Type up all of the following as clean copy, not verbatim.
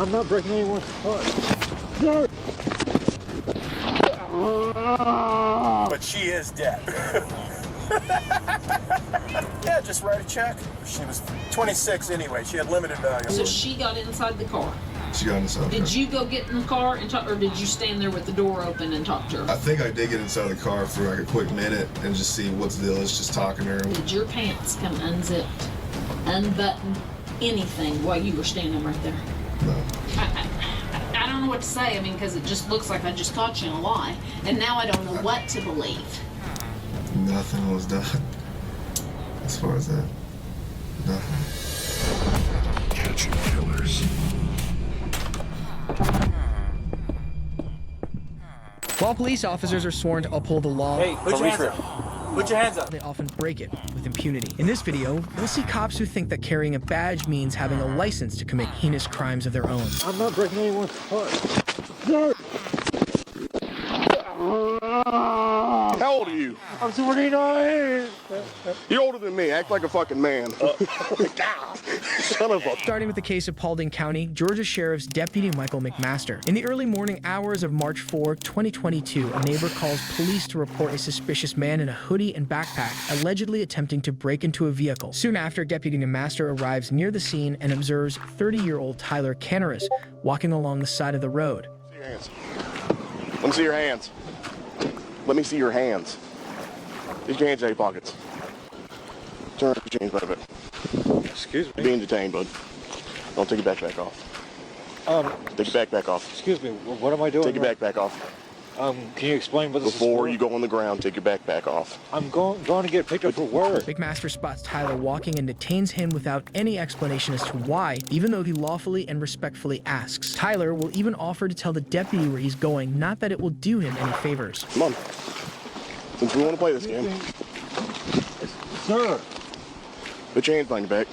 I'm not breaking anyone's car. No. But she is dead. Yeah, just write a check. She was 26 anyway. She had limited value. So she got inside the car. She got inside the car. Did you go get in the car and talk, or did you stand there with the door open and talk to her? I think I did get inside the car for like a quick minute and just see what's the deal is, just talking to her. Did your pants come unzipped, unbuttoned, anything while you were standing right there? No. I don't know what to say. I mean, because it just looks like I just caught you in a lie, and now I don't know what to believe. Nothing was done. As far as that, nothing. Catching killers. While police officers are sworn to uphold the law, Hey, put your hands up. Put your hands up. they often break it with impunity. In this video, we'll see cops who think that carrying a badge means having a license to commit heinous crimes of their own. I'm not breaking anyone's car. No. How old are you? I'm 49. You're older than me. Act like a fucking man. Son of a... Starting with the case of Paulding County, Georgia Sheriff's Deputy Michael McMaster. In the early morning hours of March 4, 2022, a neighbor calls police to report a suspicious man in a hoodie and backpack allegedly attempting to break into a vehicle. Soon after, Deputy McMaster arrives near the scene and observes 30-year-old Tyler Canaris walking along the side of the road. Let me see your hands. Let me see your hands. Get your hands out of your pockets. Turn up your chains, bud. Excuse me. You're being detained, bud. Don't take your backpack off. Take your backpack off. Excuse me. What am I doing? Take your backpack off. Can you explain what this is Before for? you go on the ground, take your backpack off. I'm going to get picked up for work. McMaster spots Tyler walking and detains him without any explanation as to why, even though he lawfully and respectfully asks. Tyler will even offer to tell the deputy where he's going, not that it will do him any favors. Come on. Since we want to play this game, Sir, put your hands behind your back.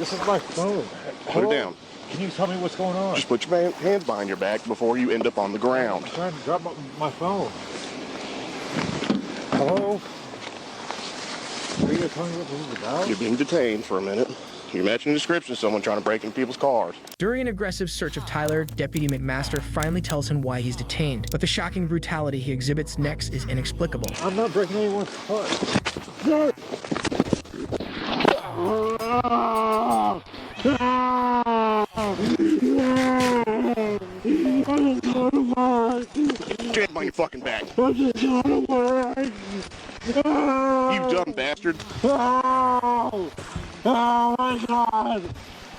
this is my phone. Put it down. Can you tell me what's going on? Just put your hands behind your back before you end up on the ground. I'm trying to drop my phone. Hello? Are you going to tell me what this is about? You're being detained for a minute. You're matching the description of someone trying to break into people's cars. During an aggressive search of Tyler, Deputy McMaster finally tells him why he's detained. But the shocking brutality he exhibits next is inexplicable. I'm not breaking anyone's car. No. I'm just going to work. Put your hands behind your fucking back. I'm just going to work. You dumb bastard. Oh, oh my God.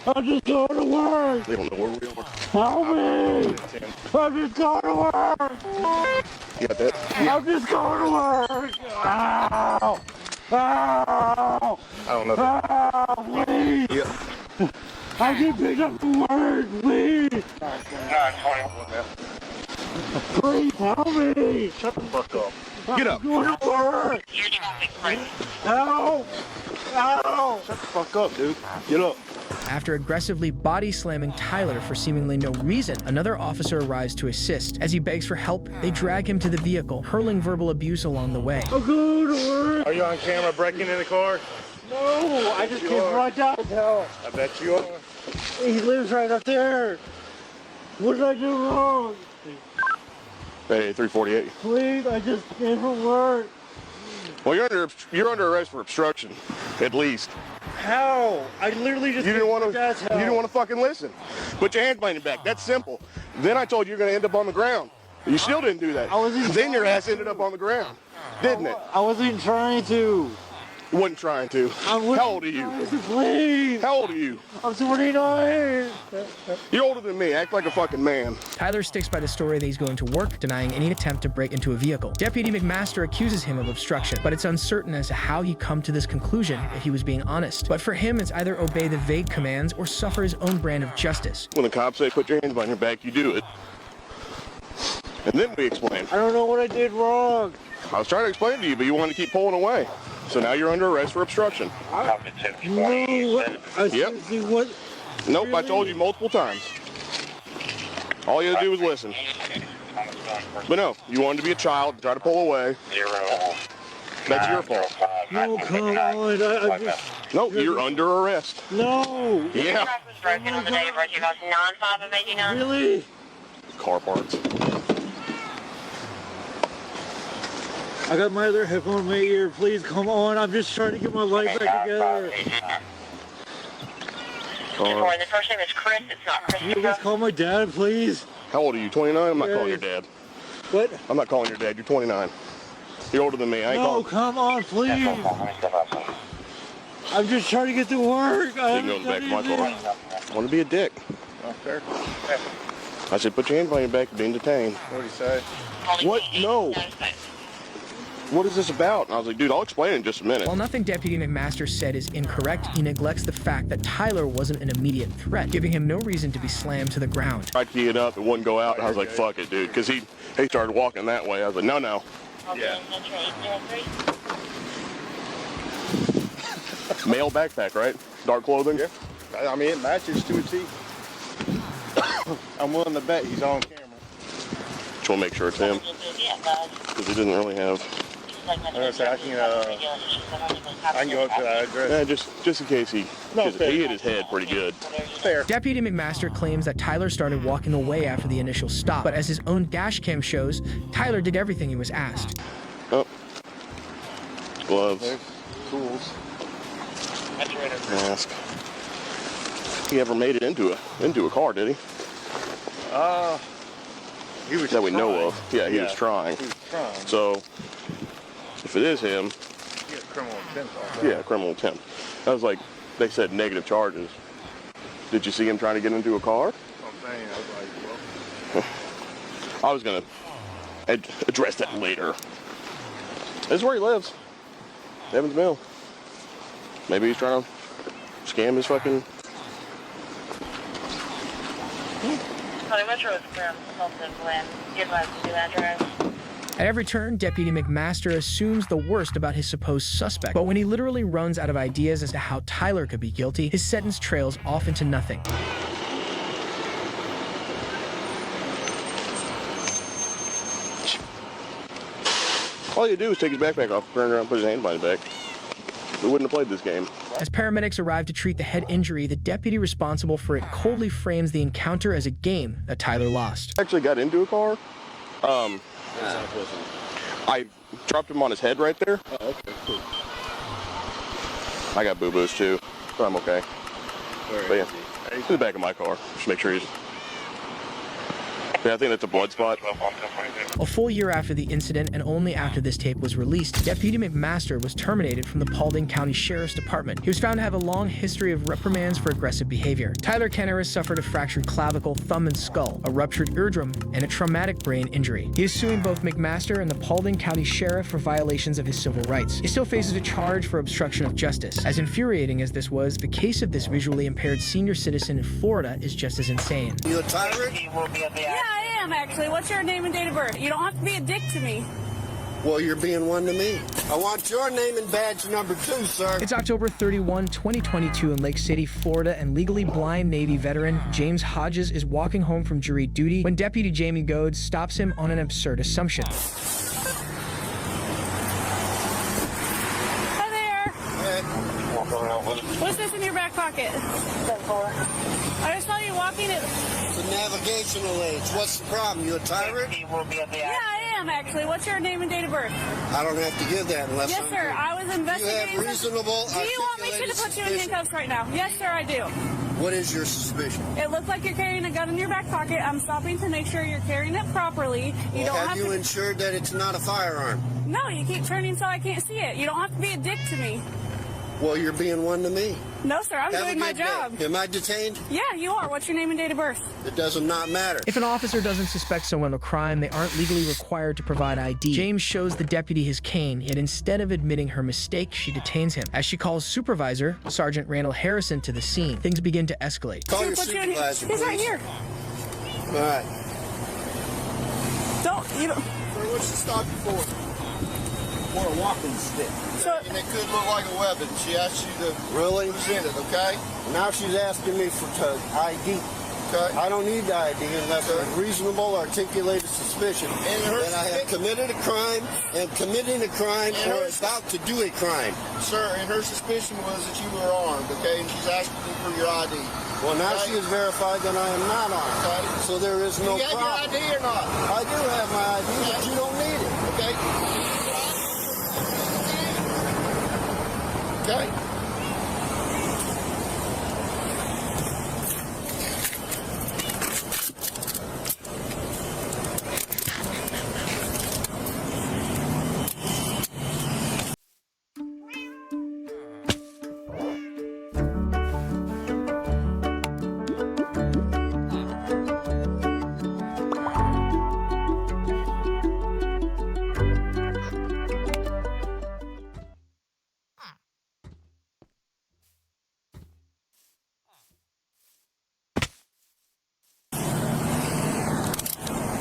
I'm just going to work. They don't know where we are. Help me. I'm just going to work. You got that? I'm just going to work. Ow. Ow. I don't know. Ow, please. Yeah. I get picked up from work, please. Please help me. Shut the fuck up. Get up. I'm going to work. Ow. Ow. Shut the fuck up, dude. Get up. After aggressively body slamming Tyler for seemingly no reason, another officer arrives to assist. As he begs for help, they drag him to the vehicle, hurling verbal abuse along the way. I'm going to work. Are you on camera breaking in the car? No, I just came right downtown. I bet you are. He lives right up there. What did I do wrong? Hey, 348. Please, I just came from work. Well, you're under arrest for obstruction, at least. How? I literally just You didn't came want from to. Dad's You didn't house. want to fucking listen. Put your hands behind your back. That's simple. Then I told you you're gonna end up on the ground. You still didn't do that. I wasn't Then your ass ended up on the ground, didn't it? I wasn't trying to. You wasn't trying to. I wasn't How old are you? trying to, please. How old are you? I'm 49. You're older than me. Act like a fucking man. Tyler sticks by the story that he's going to work, denying any attempt to break into a vehicle. Deputy McMaster accuses him of obstruction, but it's uncertain as to how he come to this conclusion if he was being honest. But for him, it's either obey the vague commands or suffer his own brand of justice. When the cops say put your hands behind your back, you do it. And then we explain. I don't know what I did wrong. I was trying to explain to you, but you wanted to keep pulling away. So now you're under arrest for obstruction. No, seriously, what? Nope, I told you multiple times. All you had to do was listen. But no, you wanted to be a child and try to pull away. That's your fault. No, come on. No, you're under arrest. No. Yeah. Really? Car parts. I got my other headphone in my ear. Please come on. I'm just trying to get my life back together. The first name is Chris. It's not Can you Christopher. please call my dad, please? How old are you? 29? I'm not calling your dad. What? I'm not calling your dad. You're 29. You're older than me. I ain't No, calling. come on, please. I'm just trying to get to work. You can go in the back of my car. Want to be a dick. Oh, fair. I said, put your hands behind your back. You're being detained. What do you say? What? No. What is this about? And I was like, dude, I'll explain in just a minute. While nothing Deputy McMaster said is incorrect, he neglects the fact that Tyler wasn't an immediate threat, giving him no reason to be slammed to the ground. Tried to key it up, it wouldn't go out, and I was like, fuck it, dude. Because he started walking that way. I was like, no. Yeah. Male backpack, right? Dark clothing? Yeah. I mean, it matches to a T. I'm willing to bet he's on camera. Just want to make sure it's him. Because he didn't really have... I can go up to that address. Yeah, just in case he... Because he hit his head pretty good. Fair. Deputy McMaster claims that Tyler started walking away after the initial stop, but as his own dash cam shows, Tyler did everything he was asked. Oh. Gloves. There's tools. Mask. He ever made it into a car, did he? He was That we know trying. of. Yeah, he was trying. He was trying. So, if it is him, He got criminal intent off that. yeah, criminal attempt. That was like, they said negative charges. Did you see him trying to get into a car? I'm saying, I was like, well. I was going to address that later. This is where he lives. Evans Mill. Maybe he's trying to scam his fucking... Metro is from Fulton Glen. Give us the address. At every turn, Deputy McMaster assumes the worst about his supposed suspect, but when he literally runs out of ideas as to how Tyler could be guilty, his sentence trails off into nothing. All you do is take his backpack off, turn around, put his hand behind his back. We wouldn't have played this game. As paramedics arrive to treat the head injury, the deputy responsible for it coldly frames the encounter as a game that Tyler lost. I actually got into a car. I dropped him on his head right there. Oh, okay, cool. I got boo-boos too, but I'm okay. But yeah, in the back of my car. Just make sure he's... Yeah, I think that's a blood spot. A full year after the incident, and only after this tape was released, Deputy McMaster was terminated from the Paulding County Sheriff's Department. He was found to have a long history of reprimands for aggressive behavior. Tyler Kenner has suffered a fractured clavicle, thumb, and skull, a ruptured eardrum, and a traumatic brain injury. He is suing both McMaster and the Paulding County Sheriff for violations of his civil rights. He still faces a charge for obstruction of justice. As infuriating as this was, the case of this visually impaired senior citizen in Florida is just as insane. You a tyrant? Yeah, I am actually. What's your name and date of birth? You don't have to be a dick to me. Well, you're being one to me. I want your name and badge number 2, sir. It's October 31, 2022 in Lake City, Florida, and legally blind Navy veteran James Hodges is walking home from jury duty when Deputy Jamie Goad stops him on an absurd assumption. Hi there. What's this in your back pocket? I just saw you walking it. It's a navigational age. What's the problem? You a tyrant? Yeah, I am actually. What's your name and date of birth? I don't have to give that unless Yes, I'm sir. here. I was You investigating. have reasonable, Do you want me to articulated put you in suspicion. handcuffs right now? Yes, sir, I do. What is your suspicion? It looks like you're carrying a gun in your back pocket. I'm stopping to make sure you're carrying it properly. You Well, don't have have you to. ensured that it's not a firearm? No, you keep turning so I can't see it. You don't have to be a dick to me. Well, you're being one to me. No, sir, I'm Have a doing my good day. job. Am I detained? Yeah, you are. What's your name and date of birth? It does not matter. If an officer doesn't suspect someone of a crime, they aren't legally required to provide ID. James shows the deputy his cane, yet instead of admitting her mistake, she detains him. As she calls supervisor, Sergeant Randall Harrison, to the scene, things begin to escalate. Call your Put you in here. supervisor, He's right please. here. All right. You don't. Sir, what's she stop you for? For a walking stick. So, And it could look like a weapon. She asked you to really present it, okay? Now she's asking me for ID. Okay. I don't need the ID unless there's reasonable articulated suspicion that I have committed a crime and committing a crime or about to do a crime. Sir, and her suspicion was that you were armed, okay? And she's asking you for your ID. Well, now she has verified that I am not armed. Okay. So there is no problem. You have your ID or not? I do have my ID, but you don't need it. Okay? Okay.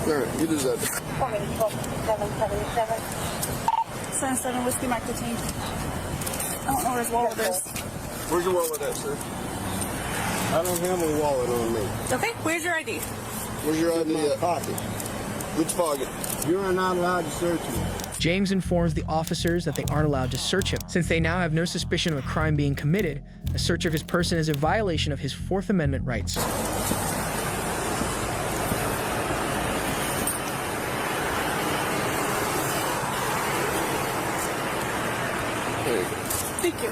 All right, you deserve it. 77 Whiskey Mike 15. I don't know where his wallet is. Where's your wallet at, sir? I don't have a wallet on me. Okay, where's your ID? Where's your ID at? Pocket. Which pocket? You are not allowed to search me. James informs the officers that they aren't allowed to search him. Since they now have no suspicion of a crime being committed, a search of his person is a violation of his Fourth Amendment rights. Thank you.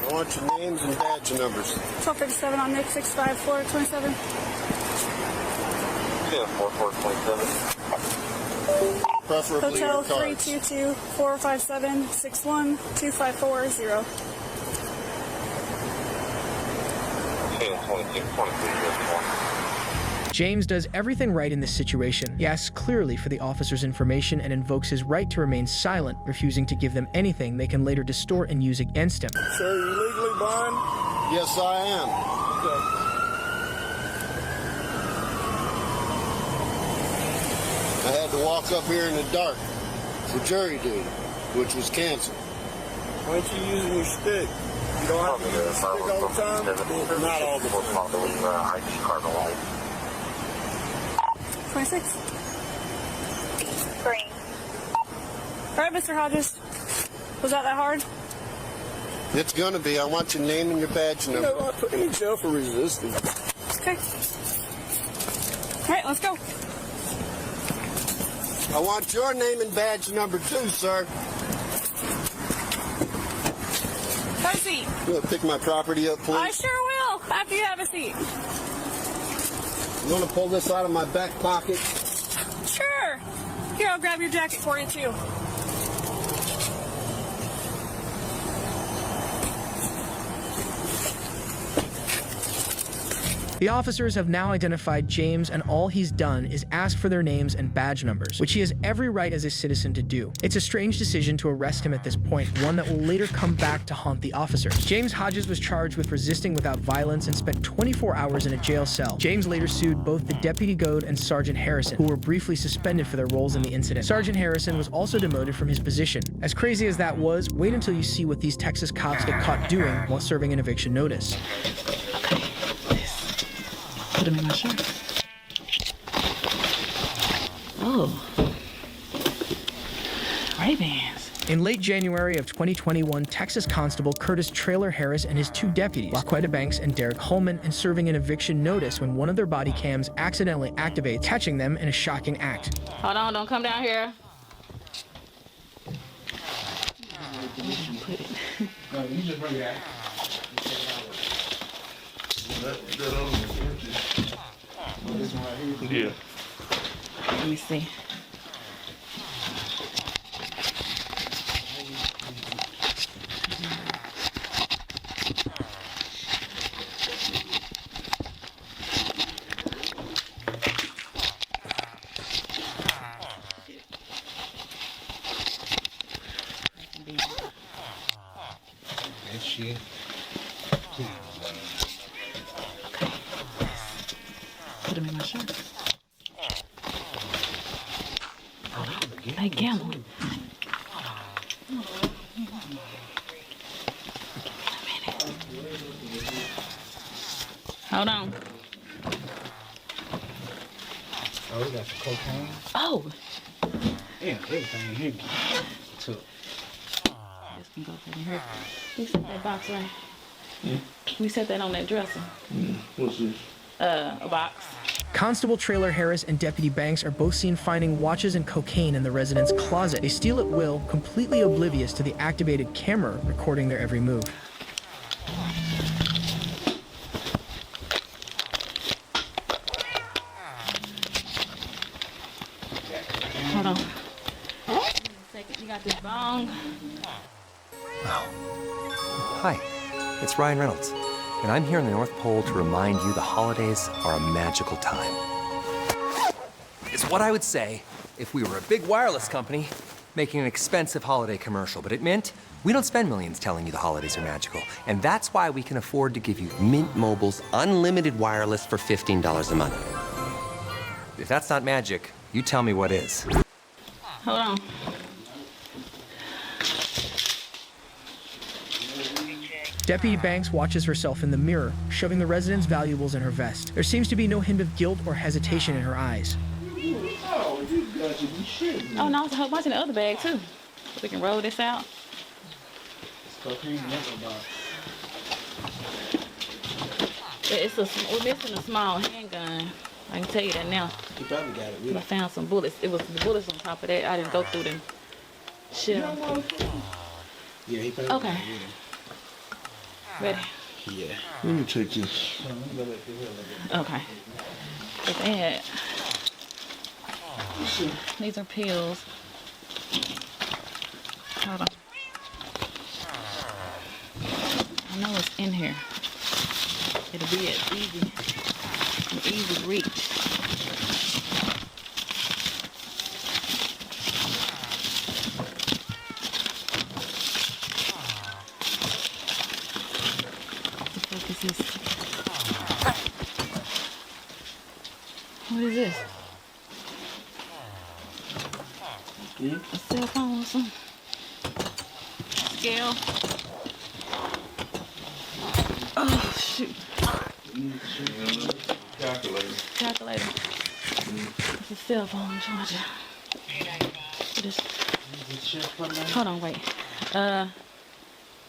I want your names and badge numbers. 1257 on Nick, 65427. Yeah, 4427. Preferably Hotel your cards. 322-457-61-2540. Yeah, 2623. James does everything right in this situation. He asks clearly for the officer's information and invokes his right to remain silent, refusing to give them anything they can later distort and use against him. Sir, you legally blind? Yes, I am. Okay. I had to walk up here in the dark for jury duty, which was canceled. Why aren't you using your stick? You don't have to use your stick all the time? Not all the time. ID card alone. 26. Green. All right, Mr. Hodges. Was that hard? It's gonna be. I want your name and your badge number. You know, I put him in jail for resisting. Okay. All right, let's go. I want your name and badge number too, sir. Have a seat. You wanna pick my property up, please? I sure will, after you have a seat. You want to pull this out of my back pocket? Sure. Here, I'll grab your jacket for you, too. The officers have now identified James, and all he's done is ask for their names and badge numbers, which he has every right as a citizen to do. It's a strange decision to arrest him at this point, one that will later come back to haunt the officers. James Hodges was charged with resisting without violence and spent 24 hours in a jail cell. James later sued both the Deputy Goad and Sergeant Harrison, who were briefly suspended for their roles in the incident. Sergeant Harrison was also demoted from his position. As crazy as that was, wait until you see what these Texas cops get caught doing while serving an eviction notice. Put them in my shirt. Oh. Ray-Bans. In late January of 2021, Texas Constable Curtis Traylor Harris and his two deputies, Laquetta Banks and Derek Holman, and serving an eviction notice when one of their body cams accidentally activates, catching them in a shocking act. Hold on, don't come down here. No, you just bring that. Yeah. Let me see. That shit. Put them in my shirt. Hey, Gamble. Hold on. Oh, we got some cocaine. Oh. Yeah, everything here. Took. This can go in here. We set that box right. We set that on that dresser. What's this? A box. Constable Traylor Harris and Deputy Banks are both seen finding watches and cocaine in the resident's closet. They steal at will, completely oblivious to the activated camera recording their every move. Hold on. Second, you got this bong. Hi, it's Ryan Reynolds, and I'm here in the North Pole to remind you the holidays are a magical time. It's what I would say if we were a big wireless company making an expensive holiday commercial, but it meant we don't spend millions telling you the holidays are magical, and that's why we can afford to give you Mint Mobile's unlimited wireless for $15 a month. If that's not magic, you tell me what is. Hold on. Deputy Banks watches herself in the mirror, shoving the resident's valuables in her vest. There seems to be no hint of guilt or hesitation in her eyes. Oh, no, it's a whole bunch in the other bag, too. We can roll this out. Cocaine in that box. We're missing a small handgun. I can tell you that now. You probably got it with I found some bullets. It was the bullets on top of that. I didn't go through them. Shit. Yeah, he probably Okay. got it with him. Ready? Yeah. Let me take this. Okay. But they had... These are pills. Hold on. I know it's in here. It'll be an easy reach. What is this? A cell phone or something? Scale? Oh, shoot. Calculator. It's a cell phone charger. Hold on, wait.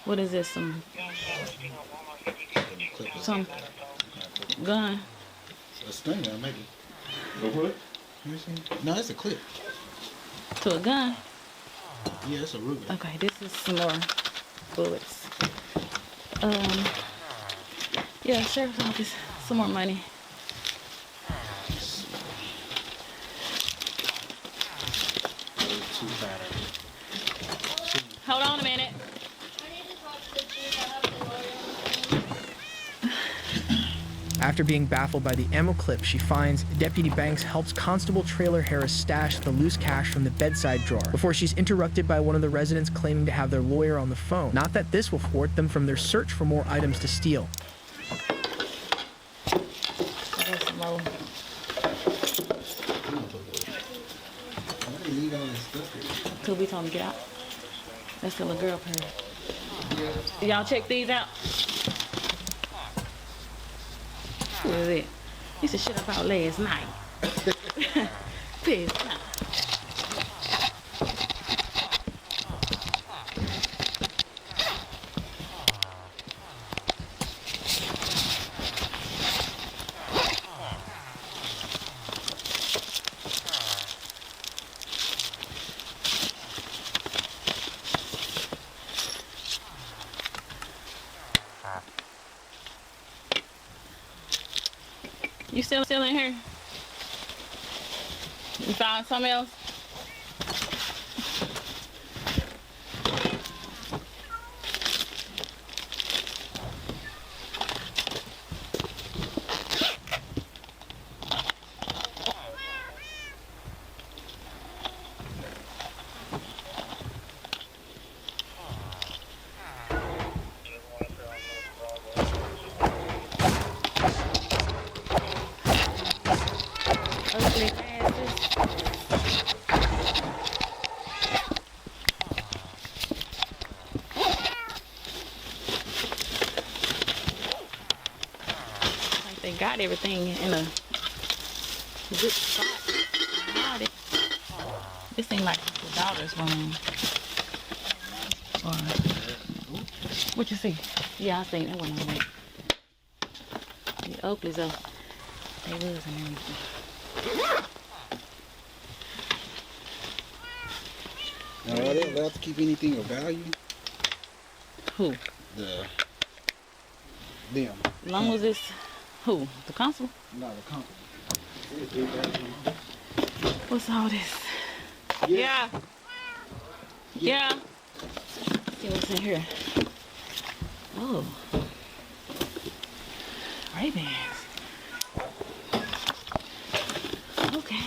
What is this? Some gun? A stinger, maybe. What? No, it's a clip. To a gun? Yeah, it's a Ruger. Okay, this is some more bullets. Yeah, sheriff's office. Some more money. Hold on a minute. After being baffled by the ammo clip she finds, Deputy Banks helps Constable Traylor Harris stash the loose cash from the bedside drawer before she's interrupted by one of the residents claiming to have their lawyer on the phone. Not that this will thwart them from their search for more items to steal. Could we told him to get out? That's the little girl purse. Y'all check these out? What is it? This is shit I bought last night. Piss. You still in here? You found something else? Ugly asses. they got everything in a good spot. It seemed like the daughter's room. Or, what you see? Yeah, I seen that one on there. The Oakleys, though, they was and everything. Now, are they allowed to keep anything of value? Who? Them. As long as it's, who? The consul? No, the company. What's all this? Yeah. Yeah. See what's in here. Oh. Ray-Bans. Okay.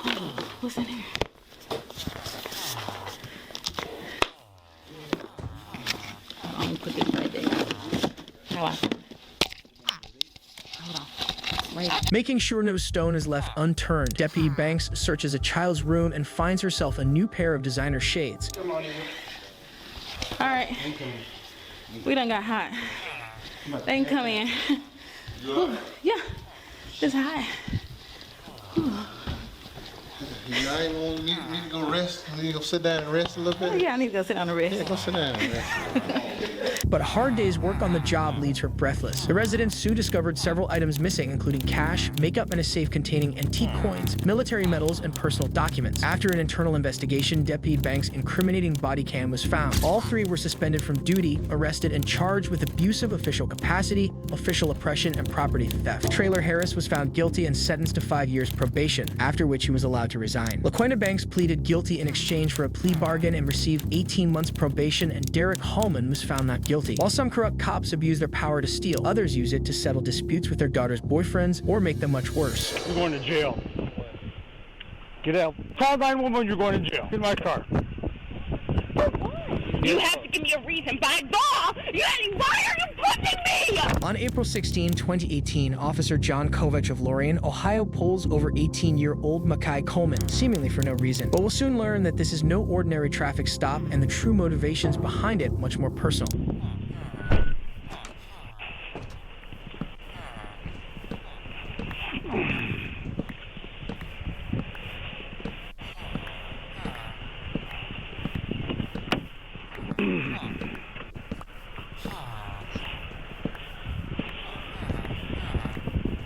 Oh, what's in here? I'm gonna put this right there. How I hold on. Right. Making sure no stone is left unturned, Deputy Banks searches a child's room and finds herself a new pair of designer shades. All right. We done got hot. They can come in. Ooh, yeah, it's hot. You ain't gonna need to go rest. You need to go sit down and rest a little bit. Oh, yeah, I need to go sit down and rest. Yeah, go sit down and rest. But a hard day's work on the job leaves her breathless. The resident Sue discovered several items missing, including cash, makeup and a safe containing antique coins, military medals, and personal documents. After an internal investigation, Deputy Banks' incriminating body cam was found. All three were suspended from duty, arrested, and charged with abuse of official capacity, official oppression, and property theft. Traylor Harris was found guilty and sentenced to 5 years probation, after which he was allowed to resign. LaQuenda Banks pleaded guilty in exchange for a plea bargain and received 18 months probation, and Derek Hallman was found not guilty. While some corrupt cops abuse their power to steal, others use it to settle disputes with their daughter's boyfriends or make them much worse. You're going to jail. Get out. Call 911, you're going to jail. Get in my car. You have to give me a reason. By law, why are you pushing me? On April 16, 2018, Officer John Kovach of Lorraine, Ohio pulls over 18-year-old Makai Coleman, seemingly for no reason. But we'll soon learn that this is no ordinary traffic stop and the true motivations behind it much more personal.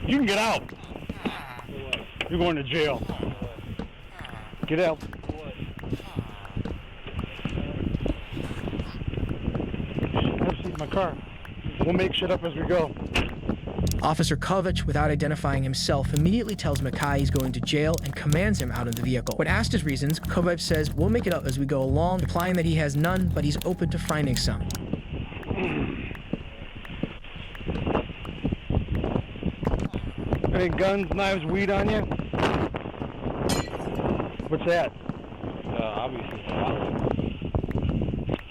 You can get out. You're going to jail. Get out. Have a seat in my car. We'll make shit up as we go. Officer Kovach, without identifying himself, immediately tells Makai he's going to jail and commands him out of the vehicle. When asked his reasons, Kovach says, "We'll make it up as we go along," implying that he has none, but he's open to finding some. Any guns, knives, weed on you? What's that? Obviously.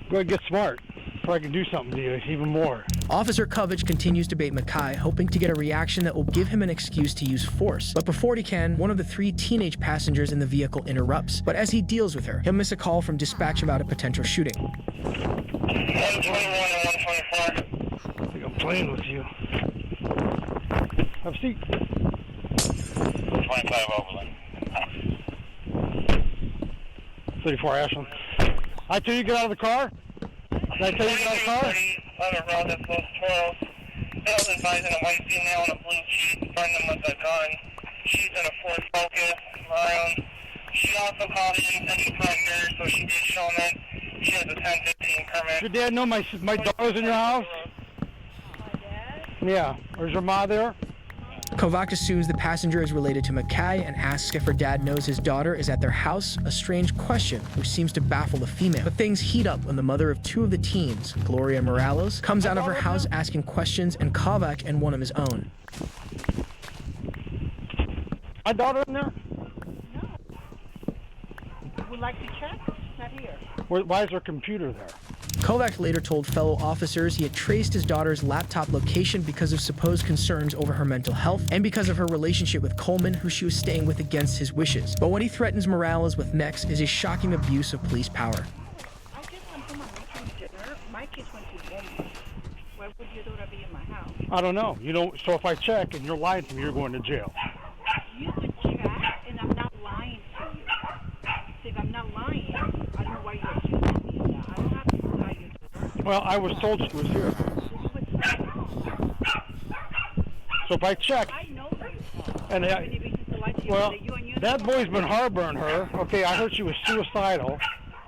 Go ahead, get smart. Before I can do something to you, even more. Officer Kovach continues to bait Makai, hoping to get a reaction that will give him an excuse to use force. But before he can, one of the 3 teenage passengers in the vehicle interrupts. But as he deals with her, he'll miss a call from dispatch about a potential shooting. 121 and 124. I think I'm playing with you. Have a seat. 25 Overland. 34 Ashland. I tell you get out of the car? Did I tell you get out of the car? Other road that flows 12. Bill's advising a white female in a blue Jeep, find them with a gun. She's in a Ford Focus, maroon. She also called it and said she's pregnant, so she did show them. She has a 1015 permit. Your dad know my daughter's in your house? My dad? Yeah. Or is your ma there? Kovach assumes the passenger is related to Makai and asks if her dad knows his daughter is at their house, a strange question which seems to baffle the female. But things heat up when the mother of 2 of the teens, Gloria Morales, comes out of her house asking questions, and Kovach and one of his own. My daughter in there? No. Would like to check? Not here. Why is her computer there? Kovach later told fellow officers he had traced his daughter's laptop location because of supposed concerns over her mental health and because of her relationship with Coleman, who she was staying with against his wishes. But what he threatens Morales with next is a shocking abuse of police power. I just went to my weekend dinner. My kids went to Walmart. Where would your daughter be in my house? I don't know. You know, so if I check and you're lying to me, you're going to jail. You could check, and I'm not lying to you. So if I'm not lying, I don't know why you're accusing me of that. I don't have to lie your daughter. Well, I was told she was here. So if I check, I know and well, that boy's been harboring her. Okay, I heard she was suicidal.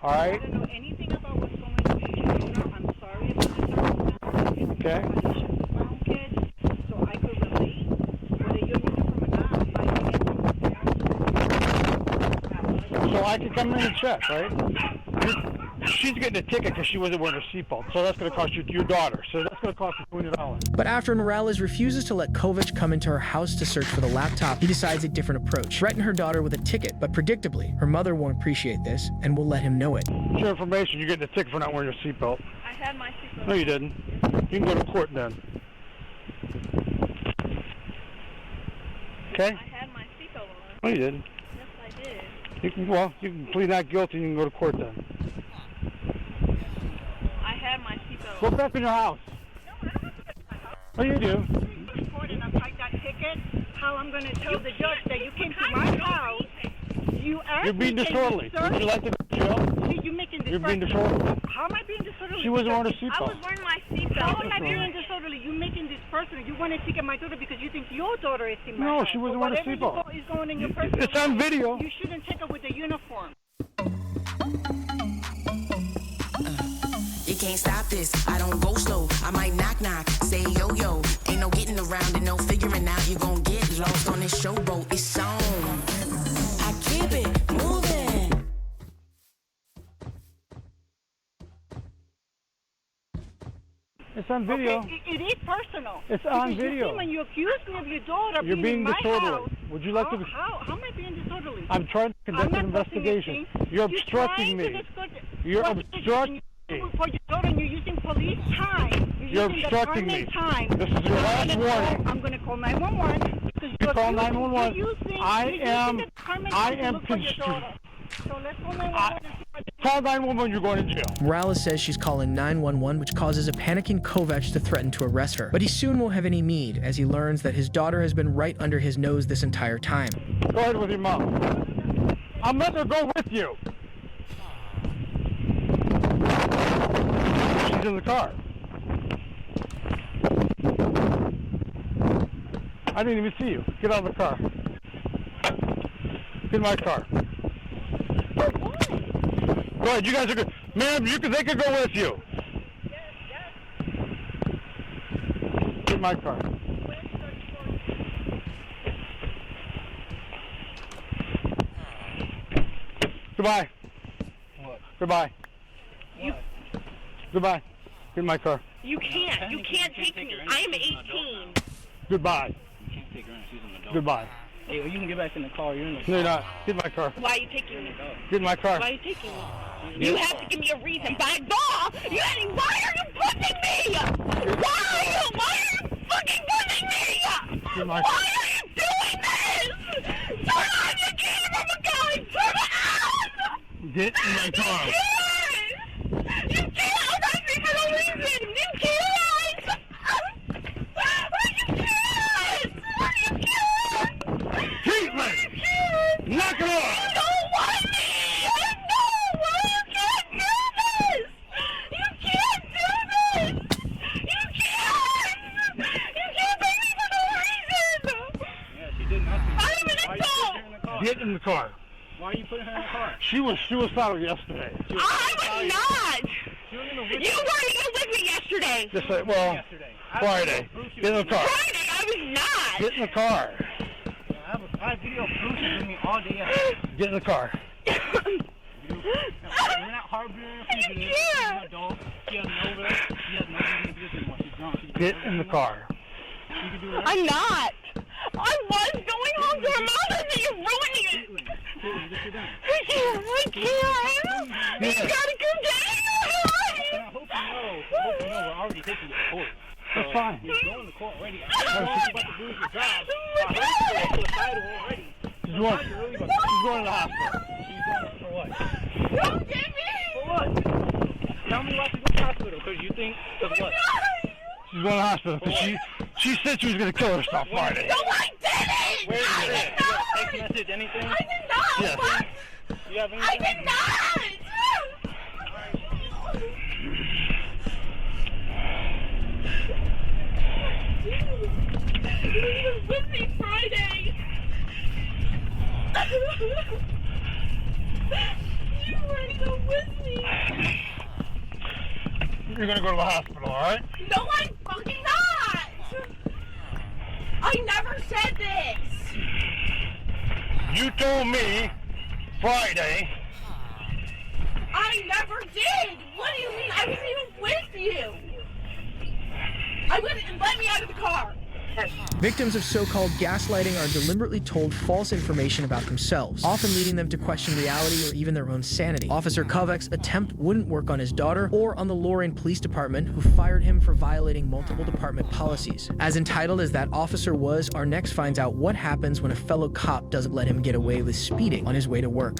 All right. I don't know anything about what's going on with your daughter. I'm sorry about the circumstances. Okay. I should have found kids so I could relate. Whether you're using from a So I can come in and check, right? She's getting a ticket because she wasn't wearing her seatbelt. So that's going to cost you your daughter. So that's going to cost you $20. But after Morales refuses to let Kovac come into her house to search for the laptop, he decides a different approach. Threaten her daughter with a ticket, but predictably, her mother won't appreciate this and will let him know it. It's your information. You're getting a ticket for not wearing your seatbelt. I had my seatbelt. No, you didn't. You can go to court then. Okay? I had my seatbelt on. No, you didn't. Yes, I did. You can plead not guilty and you can go to court then. I had my seatbelt Go on. back in your house. No, I don't have to go to my house. Oh, you do. And I fight that ticket. How I'm going to tell the judge that you came to my house. You asked You're being me, disorderly. Would you like to go to jail? You're making this You're being personal. disorderly. How am I being disorderly? She wasn't wearing a I seatbelt. was wearing my seatbelt. How am I being disorderly? You're making this personal. You want to ticket my daughter because you think your daughter is in my house. No, she wasn't wearing a seatbelt. Whatever is going in your personal It's on life, video. You shouldn't take her with the uniform. You can't stop this. I don't go slow. I might knock knock, say yo yo. Ain't no getting around and no figuring out. You gon' get lost on this showboat. It's on. I keep it moving. It's on video. Okay, it is personal. It's on because video. You see, when you accuse me of your daughter You're being in my disorderly. house, Would you like to? How am I being disorderly? I'm trying to conduct an investigation. You're obstructing me. You're obstructing me. For your daughter, and you're using police time. You're using obstructing me. Time. This is your last warning. I'm going to call 911. You call 911. I am So let's call 911. Call 911, you're going to jail. Morales says she's calling 911, which causes a panicking Kovac to threaten to arrest her. But he soon won't have any need, as he learns that his daughter has been right under his nose this entire time. Go ahead with your mom. I'm letting her go with you. She's in the car. I didn't even see you. Get out of the car. Get in my car. Go ahead, you guys are good. Ma'am, they could go with you. Get in my car. Goodbye. What? Goodbye. You, Goodbye. Get in my car. you can't take me. I am 18. Goodbye. You can't take her in. She's an adult. Goodbye. Hey, well, you can get back in the car. You're in the car. No, you're not. Get in my car. Why are you taking me? Get in my car. Why are you taking me? You have to give me a reason. By law, why are you pushing me? Why are you fucking pushing me? Get in my Why are you doing this? Turn on your camera, my guy. Turn it on. Get in my car. You can't arrest me for no reason. You can't. You can't. Caitlin! Knock it off! You don't want me! I know! Why you can't do this! You can't do this! You can't! You can't take me for no reason! Yeah, she did nothing. I'm an adult! Get in the car. Why are you putting her in the car? She was suicidal yesterday. I was not! You weren't even with me yesterday! Just like, well, Friday. Get in the car. Friday, I was not! Get in the car. I have video proof with me all day yesterday. Get in the car. We're not harboring her. She's an adult. She has no right. She has no reason to do this anymore. She's gone. Get in the car. I'm not! I was going home to her mother, and you're ruining it! I can't! You gotta come down! I hope you know we're already taking you to court. That's fine. You're going to court already. I know you're about to lose your job. I heard you're suicidal already. She's going to the hospital. She's going for what? Don't get me! For what? Tell me why she's going to the hospital. Because you think of what? She's going to the hospital because she said she was going to kill herself Friday. No, I didn't! Where is I it? did You got not! text message, anything? I did not! Yes. What? You have anything? I did not! You were with me Friday! You weren't even with me! You're going to go to the hospital, all right? No, I'm fucking not! I never said this! You told me Friday. I never did! What do you mean? I wasn't even with you! I wouldn't let me out of the car! Victims of so-called gaslighting are deliberately told false information about themselves, often leading them to question reality or even their own sanity. Officer Kovac's attempt wouldn't work on his daughter or on the Lorain Police Department, who fired him for violating multiple department policies. As entitled as that officer was, our next finds out what happens when a fellow cop doesn't let him get away with speeding on his way to work.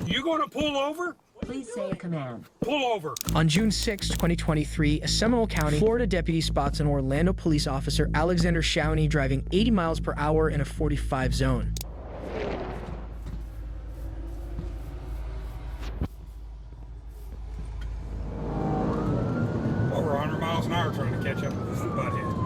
You gonna pull over? Please say a command. Pull over. On June 6, 2023, a Seminole County, Florida deputy spots an Orlando police officer, Alexander Shawnee, driving 80 miles per hour in a 45 zone. Over 100 miles an hour trying to catch up with this butthead.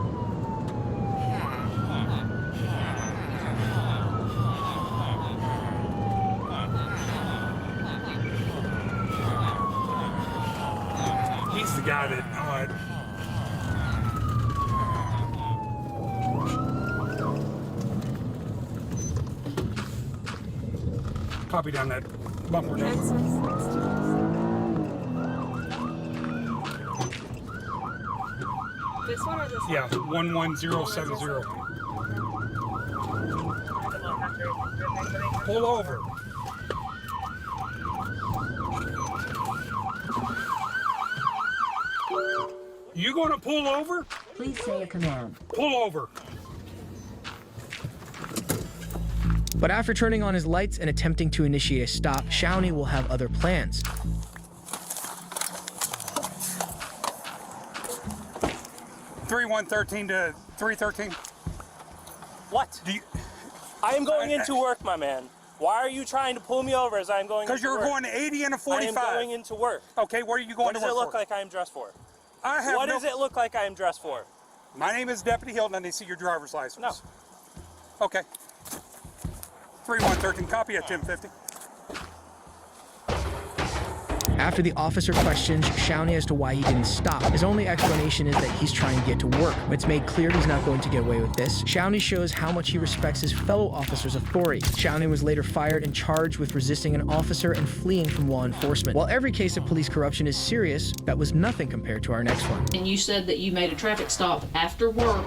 He's the guy that copy down that bumper number. This one or this one? Yeah, 11070. Pull over. You gonna pull over? Please say a command. Pull over. But after turning on his lights and attempting to initiate a stop, Shawnee will have other plans. 3113 to 313. What? I am going into work, my man. Why are you trying to pull me over as I'm going into work? Because you're going 80 and a 45. I am going into work. Okay, what are you going to work for? What does it look like I am dressed for? What does it look like I am dressed for? My name is Deputy Hilton, and I see your driver's license. No. Okay. 3113, copy at 1050. After the officer questions Shawnee as to why he didn't stop, his only explanation is that he's trying to get to work. When it's made clear he's not going to get away with this, Shawnee shows how much he respects his fellow officer's authority. Shawnee was later fired and charged with resisting an officer and fleeing from law enforcement. While every case of police corruption is serious, that was nothing compared to our next one. And you said that you made a traffic stop after work,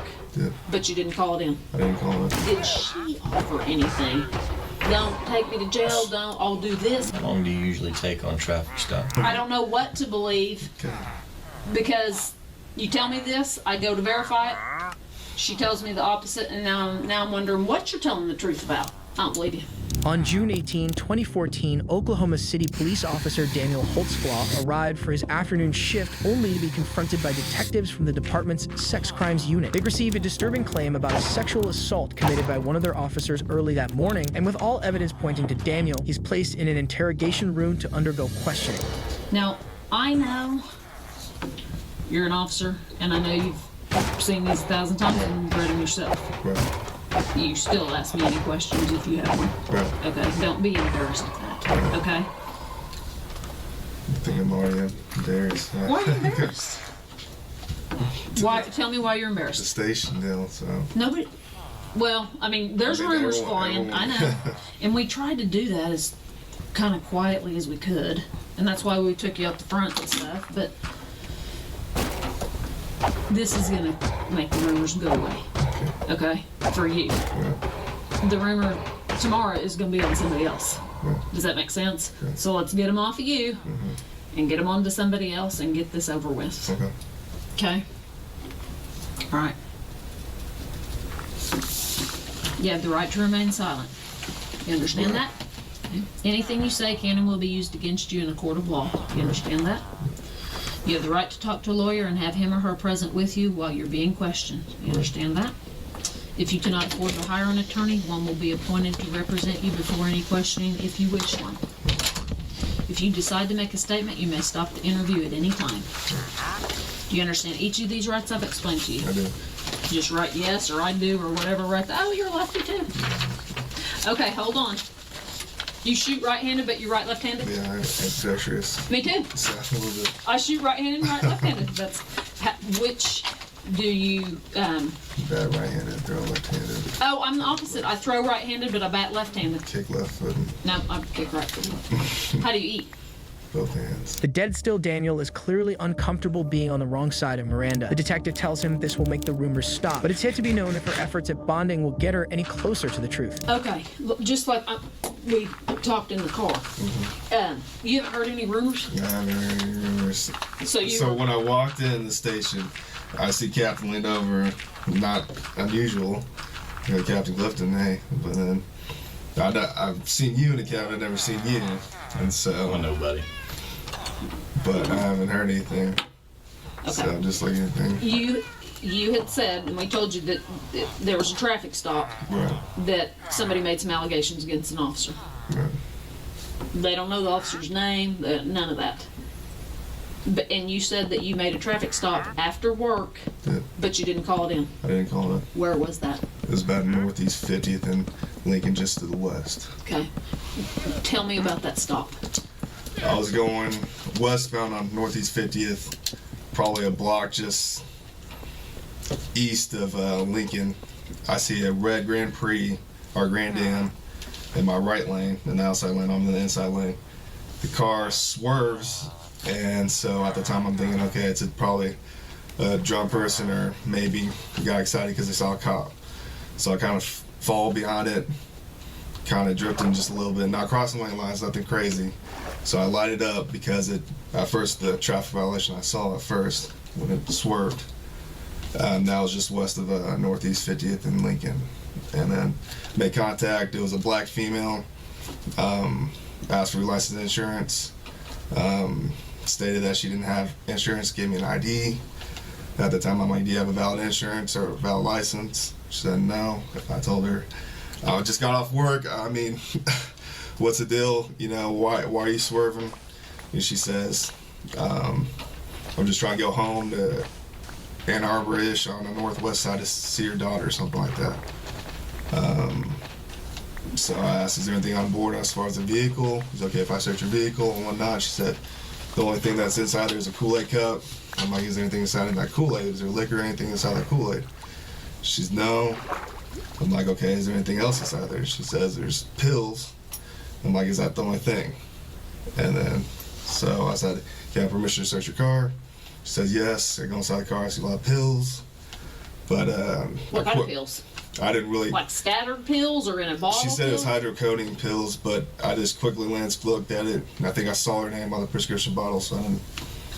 but you didn't call it in. I didn't call it. Did she offer anything? Don't take me to jail, I'll do this. How long do you usually take on traffic stop? I don't know what to believe, because you tell me this, I go to verify it, she tells me the opposite, and now I'm wondering what you're telling the truth about. I don't believe you. On June 18, 2014, Oklahoma City police officer Daniel Holtzclaw arrived for his afternoon shift only to be confronted by detectives from the department's sex crimes unit. They received a disturbing claim about a sexual assault committed by one of their officers early that morning, and with all evidence pointing to Daniel, he's placed in an interrogation room to undergo questioning. Now, I know you're an officer, and I know you've seen these 1,000 times and read them yourself. Right. You still ask me any questions if you have one. Right. Okay, don't be embarrassed of that, okay? I think I'm already embarrassed. Why are you embarrassed? Why? Tell me why you're The embarrassed. station deal, so. Nobody. Well, I mean, there's rumors flying. I know, and we tried to do that as kind of quietly as we could, and that's why we took you up the front and stuff. But this is gonna make the rumors go away. Okay, for you. The rumor tomorrow is gonna be on somebody else. Does that make sense? So let's get them off of you and get them onto somebody else and get this over with. Okay. All right. You have the right to remain silent. You understand that? Anything you say can and will be used against you in a court of law. You understand that? You have the right to talk to a lawyer and have him or her present with you while you're being questioned. You understand that? If you cannot afford to hire an attorney, one will be appointed to represent you before any questioning if you wish one. If you decide to make a statement, you may stop the interview at any time. Do you understand each of these rights I've explained to you? I do. Just write yes or I do or whatever right there. Oh, you're lefty too. Okay, hold on. You shoot right-handed, but you write left-handed? Yeah, I'm ambidextrous. Me too. So, a little bit. I shoot right-handed and write left-handed. That's which do you? Bat right-handed, throw left-handed. Oh, I'm the opposite. I throw right-handed, but I bat left-handed. Kick left-footed. No, I kick right-footed. How do you eat? Both hands. The dead still Daniel is clearly uncomfortable being on the wrong side of Miranda. The detective tells him this will make the rumors stop, but it's yet to be known if her efforts at bonding will get her any closer to the truth. Okay, look, just like we talked in the car. You haven't heard any rumors? Yeah, I haven't heard any rumors. So when I walked in the station, I see Captain leaned over, not unusual. You know, Captain Clifton, hey, but then I've seen you in the cabin, I've never seen you, and so. Well, nobody. But I haven't heard anything. Okay. So I'm just looking at things. You had said, and we told you that there was a traffic stop, Right. that somebody made some allegations against an officer. Right. They don't know the officer's name, none of that. And you said that you made a traffic stop after work, but you didn't call it in. I didn't call it. Where was that? It was about Northeast 50th and Lincoln, just to the west. Okay. Tell me about that stop. I was going westbound on Northeast 50th, probably a block just east of Lincoln. I see a red Grand Prix, or Grand Am, in my right lane, in the outside lane. I'm in the inside lane. The car swerves, and so at the time I'm thinking, okay, it's probably a drunk person, or maybe got excited because they saw a cop. So I kind of fall behind it, kind of drifting just a little bit, not crossing lane lines, nothing crazy. So I lighted up because at first the traffic violation I saw at first when it swerved. That was just west of Northeast 50th and Lincoln. And then made contact. It was a black female. Asked for license and insurance. Stated that she didn't have insurance, gave me an ID. At the time I'm like, do you have a valid insurance or a valid license? She said no. I told her, I just got off work. I mean, what's the deal? You know, why are you swerving? And she says, I'm just trying to go home to Ann Arbor-ish on the northwest side to see your daughter or something like that. So I asked, is there anything on board as far as the vehicle? It's okay if I search your vehicle and whatnot. She said, the only thing that's inside there is a Kool-Aid cup. I'm like, is there anything inside of that Kool-Aid? Is there liquor or anything inside that Kool-Aid? She's no. I'm like, okay, is there anything else inside there? She says there's pills. I'm like, is that the only thing? And then, so I said, can I have permission to search your car? She says yes. I go inside the car, I see a lot of pills. But what kind of pills? I didn't really. Like scattered pills or in a bottle? She said it was hydrocodone pills, but I just quickly looked at it, and I think I saw her name on the prescription bottle, so I didn't.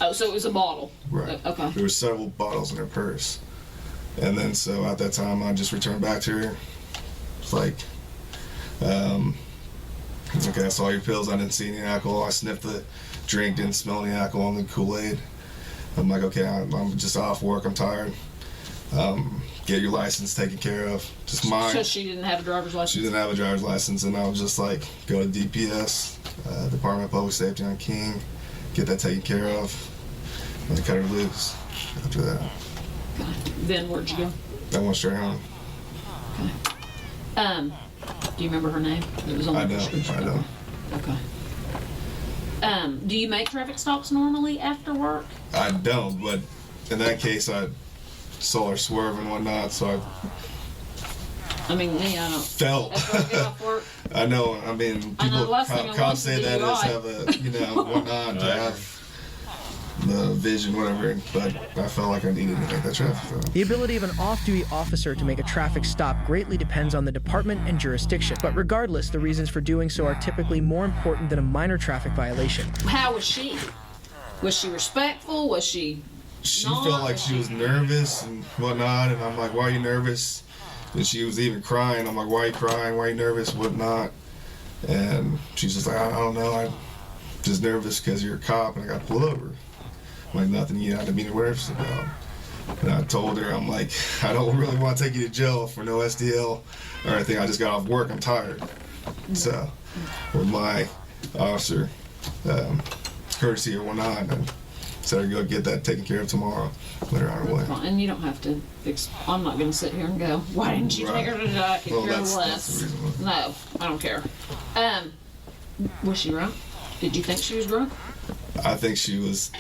Oh, so it was a bottle. Right. Okay. There were several bottles in her purse. And then, so at that time, I just returned back to her. It's like, okay, I saw your pills. I didn't see any alcohol. I sniffed the drink, didn't smell any alcohol in the Kool-Aid. I'm like, okay, I'm just off work. I'm tired. Get your license taken care of. Just mine. So she didn't have a driver's license? She didn't have a driver's license, and I was just like, go to DPS, Department of Public Safety on King, get that taken care of, and cut her loose after that. Okay. Then where'd you go? I went straight home. Okay. Do you remember her name? It was on the prescription. I don't. Okay. Do you make traffic stops normally after work? I don't, but in that case, I saw her swerve and whatnot, so I mean, me, I don't. Felt. After I get off work. I know. I mean, people cops say that as have a, you know, whatnot to have the vision, whatever. But I felt like I needed to make that traffic stop. The ability of an off-duty officer to make a traffic stop greatly depends on the department and jurisdiction. But regardless, the reasons for doing so are typically more important than a minor traffic violation. How was she? Was she respectful? Was she? She felt like she was nervous and whatnot, and I'm like, why are you nervous? And she was even crying. I'm like, why are you crying? Why are you nervous? Whatnot? And she's just like, I don't know. I'm just nervous because you're a cop and I got pulled over. like nothing you had to be nervous about. And I told her, I'm like, I don't really want to take you to jail for no SDL or anything. I just got off work. I'm tired. So, with my officer courtesy or whatnot, I said her go get that taken care of tomorrow. Let her on her way. And you don't have to. I'm not going to sit here and go, why didn't you take her to die? I could care that's less. the reason. No, I don't care. Was she drunk? Did you think she was drunk? I think she was.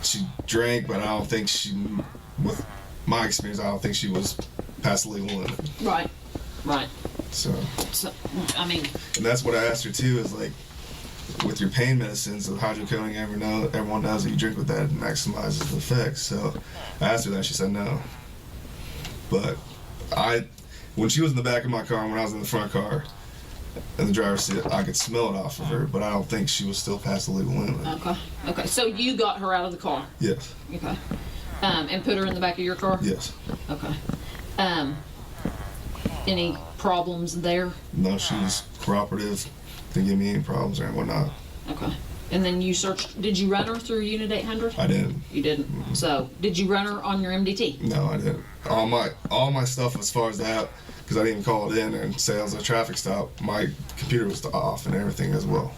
She drank, but I don't think with my experience, I don't think she was past the legal limit. Right. So, I mean. And that's what I asked her too, is like, with your pain medicines, the hydrocodone, everyone knows that you drink with that, it maximizes the effects. So I asked her that, she said no. But when she was in the back of my car, when I was in the front car, in the driver's seat, I could smell it off of her, but I don't think she was still past the legal limit. Okay. So you got her out of the car? Yes. Okay. And put her in the back of your car? Yes. Okay. Any problems there? No, she's cooperative. Didn't give me any problems or whatnot. Okay. And then you searched, did you run her through Unit 800? I didn't. You didn't? Mm-hmm. So, did you run her on your MDT? No, I didn't. All my stuff as far as that, because I didn't even call it in and say I was at a traffic stop, my computer was off and everything as well.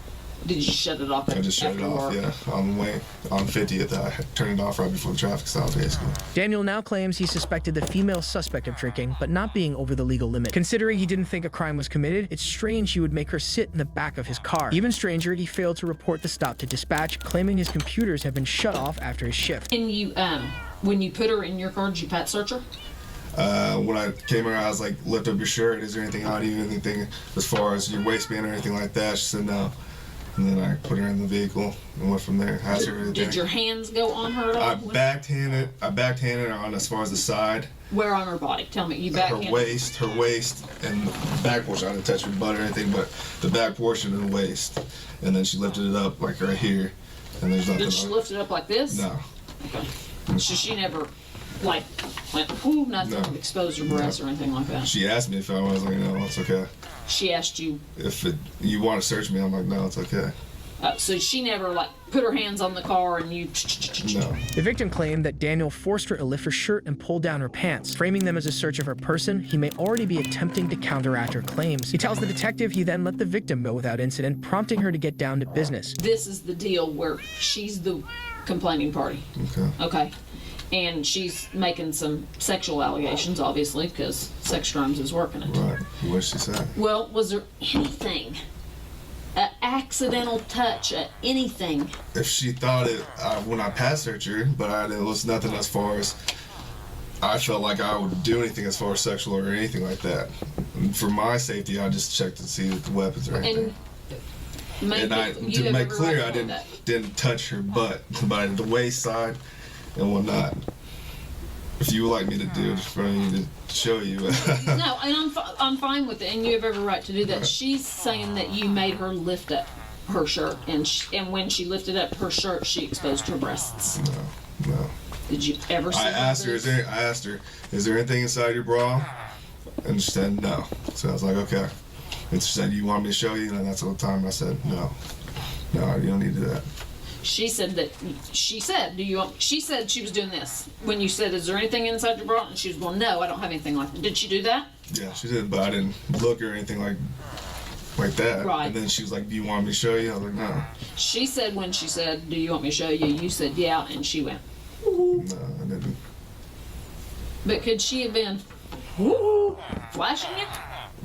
Did you shut it off? I just shut it off, yeah. On the way, on 50th, I turned it off right before the traffic stop, basically. Daniel now claims he suspected the female suspect of drinking, but not being over the legal limit. Considering he didn't think a crime was committed, it's strange he would make her sit in the back of his car. Even stranger, he failed to report the stop to dispatch, claiming his computers have been shut off after his shift. And you, when you put her in your car, did you pat search her? When I came here, I was like, lift up your shirt. Is there anything on you? Anything as far as your waistband or anything like that? She said no. And then I put her in the vehicle and went from there. Asked her everything. Did your hands go on her at all? I backhanded her on as far as the side. Where on her body? Tell me. You backhanded? Her waist, and the back portion. I didn't touch her butt or anything, but the back portion of the waist. And then she lifted it up like right here. And there's nothing. Did she lift it up like this? No. Okay. So she never, like, went, ooh, nothing, exposed her breasts or anything like that? She asked me if I was like, no, it's okay. She asked you? If you want to search me, I'm like, no, it's okay. So she never, like, put her hands on the car and you... No. The victim claimed that Daniel forced her to lift her shirt and pull down her pants. Framing them as a search of her person, he may already be attempting to counteract her claims. He tells the detective he then let the victim go without incident, prompting her to get down to business. This is the deal where she's the complaining party. Okay. And she's making some sexual allegations, obviously, because sex crimes is working it. Right. What did she say? Well, was there anything, an accidental touch, anything? If she thought it, when I passed searched her, but it was nothing as far as I felt like I would do anything as far as sexual or anything like that. And for my safety, I just checked to see if the weapons or anything. And to make clear, I didn't touch her butt, but the waist side and whatnot. If you would like me to do it for me to show you. No, and I'm fine with it, and you have every right to do that. She's saying that you made her lift up her shirt, and when she lifted up her shirt, she exposed her breasts. No. Did you ever see I asked her, is there anything inside your bra? And she said no. So I was like, okay. And she said, you want me to show you? And that's all the time I said, no. No, you don't need to do that. She said she said she was doing this. When you said, is there anything inside your bra? And she was going, no, I don't have anything like that. Did she do that? Yeah, she did, but I didn't look or anything like that. Right. And then she was like, do you want me to show you? I was like, no. She said when she said, do you want me to show you? You said, yeah, and she went, no, I didn't. But could she have been, woo, flashing it?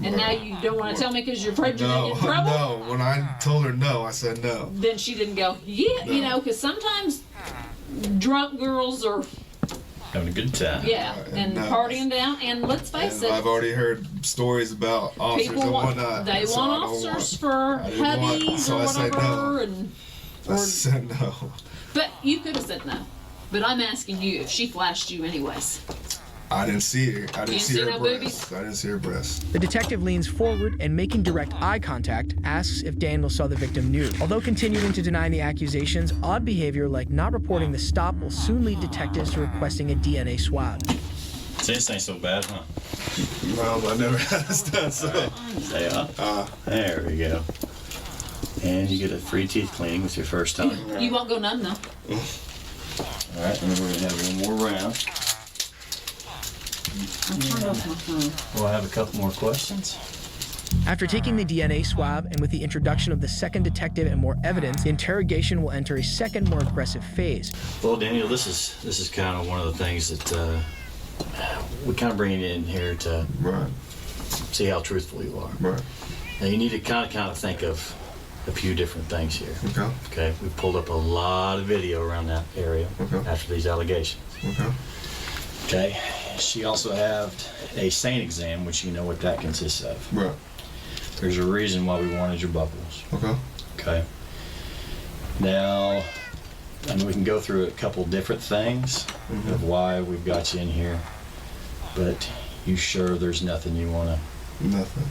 And now you don't want to tell me because you're afraid you're going to get in trouble? No, when I told her no, I said no. Then she didn't go, yeah, No. you know, because sometimes drunk girls are, having a good time. yeah, and partying down. And let's face it, I've already heard stories about officers people and want, whatnot. they so want I don't officers for I didn't want- hubbies so or I said whatever. no. And, I said no. but you could have said no. But I'm asking you if she flashed you anyways. I didn't see her. I didn't see her no breasts. boobies? I didn't see her breasts. The detective leans forward and, making direct eye contact, asks if Daniel saw the victim nude. Although continuing to deny the accusations, odd behavior like not reporting the stop will soon lead detectives to requesting a DNA swab. See, this ain't so bad, huh? Well, I never asked that, so. Stay up. There we go. And you get a free teeth cleaning with your first time. You won't go none, though. All right, and then we're gonna have one more round. I turned off my phone. We'll have a couple more questions. After taking the DNA swab and with the introduction of the second detective and more evidence, the interrogation will enter a second, more aggressive phase. Well, Daniel, this is kind of one of the things that we kind of bring you in here to see how truthful you are. Right. Now, you need to kind of think of a few different things here. Okay. Okay. We pulled up a lot of video around that area after these allegations. Okay. Okay. She also had a SANE exam, which you know what that consists of. Right. There's a reason why we wanted your buckles. Okay. Okay. Now, I mean, we can go through a couple different things of why we've got you in here, but you sure there's nothing you want to? Nothing.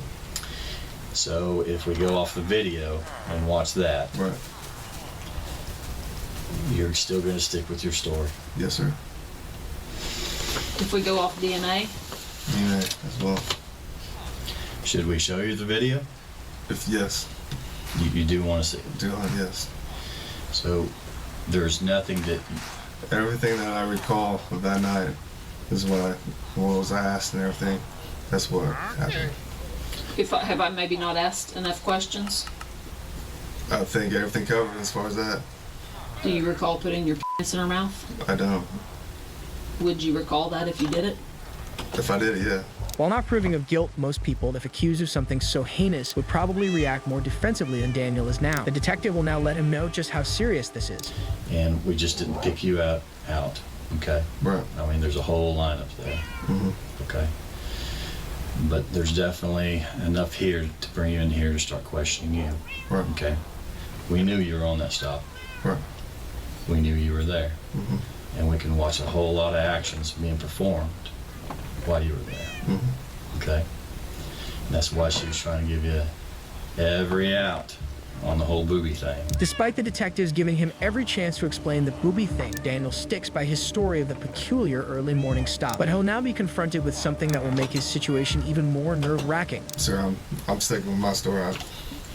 So if we go off the video and watch that, right, you're still going to stick with your story? Yes, sir. If we go off DNA? DNA as well. Should we show you the video? If yes. You do want to see it? Yes. So there's nothing that... Everything that I recall of that night is what was asked and everything. That's what happened. Have I maybe not asked enough questions? I think everything covered as far as that. Do you recall putting your penis in her mouth? I don't. Would you recall that if you did it? If I did it, yeah. While not proving of guilt, most people, if accused of something so heinous, would probably react more defensively than Daniel is now. The detective will now let him know just how serious this is. And we just didn't pick you out, okay? Right. I mean, there's a whole lineup there, okay? But there's definitely enough here to bring you in here to start questioning you, okay? We knew you were on that stop. Right. We knew you were there. And we can watch a whole lot of actions being performed while you were there, okay? And that's why she was trying to give you every out on the whole booby thing. Despite the detectives giving him every chance to explain the booby thing, Daniel sticks by his story of the peculiar early morning stop. But he'll now be confronted with something that will make his situation even more nerve-wracking. Sir, I'm sticking with my story.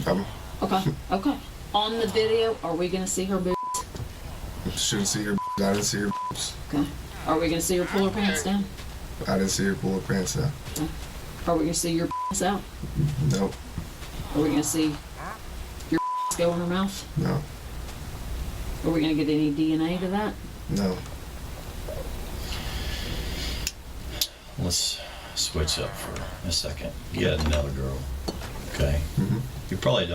Okay. On the video, are we gonna see her boobs? Shouldn't see her. I didn't see her. Okay. Are we gonna see her pull her pants down? I didn't see her pull her pants down. Okay. Are we gonna see your penis out? Nope. Are we gonna see your go in her mouth? No. Are we gonna get any DNA to that? No. Let's switch up for a second. You got another girl, okay? You probably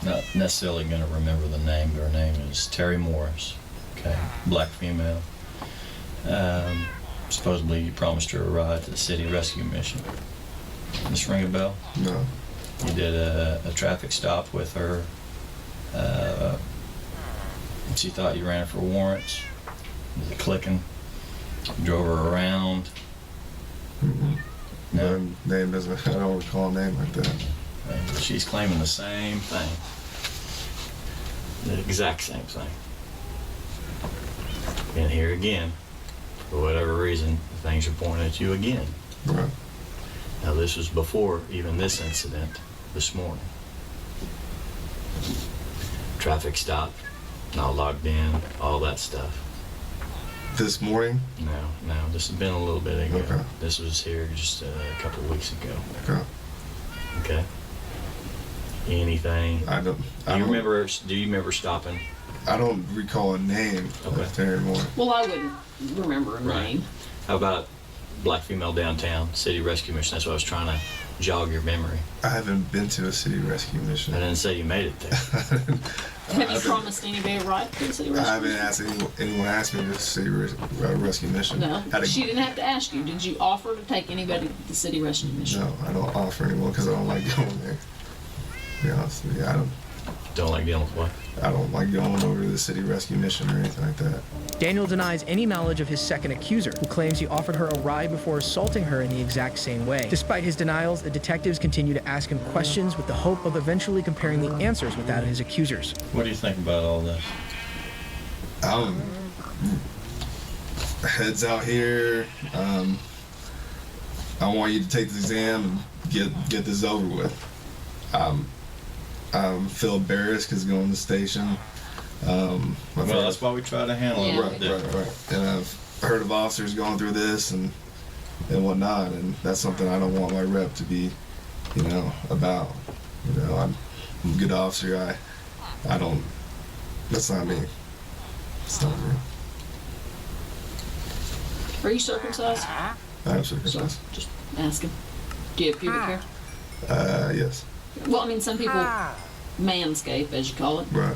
not necessarily going to remember the name, but her name is Terry Morris, okay? Black female. Supposedly you promised her a ride to the city rescue mission. Does this ring a bell? No. You did a traffic stop with her. She thought you ran her for warrants. Was it clicking? Drove her around. No. Name doesn't. I don't recall a name like that. She's claiming the same thing. The exact same thing. And here again, for whatever reason, things are pointing at you again. Right. Now this was before even this incident this morning. Traffic stop, not logged in, all that stuff. This morning? No, this has been a little bit ago. Okay. This was here just a couple of weeks ago. Okay. Okay. Anything? Do you remember stopping? I don't recall a name of Terry Moore. Well, I wouldn't remember a name. How about black female downtown, city rescue mission? That's what I was trying to jog your memory. I haven't been to a city rescue mission. I didn't say you made it there. Have you promised anybody a ride to the city rescue? I haven't asked anyone asked me to city rescue mission. No, she didn't have to ask you. Did you offer to take anybody to the city rescue mission? No, I don't offer anyone because I don't like going there. To be honest with you, I don't like dealing with what? I don't like going over to the city rescue mission or anything like that. Daniel denies any knowledge of his second accuser, who claims he offered her a ride before assaulting her in the exact same way. Despite his denials, the detectives continue to ask him questions with the hope of eventually comparing the answers with that of his accusers. What do you think about all this? Heads out here. I want you to take the exam and get this over with. I feel embarrassed because going to the station. Well, that's why we try to handle it. Right. And I've heard of officers going through this and whatnot, and that's something I don't want my rep to be, about. I'm a good officer. I don't. That's not me. It's not me. Are you circumcised? I'm circumcised. Just asking. Do you have pubic hair? Yes. Well, I mean, some people manscape, as you call it. Right.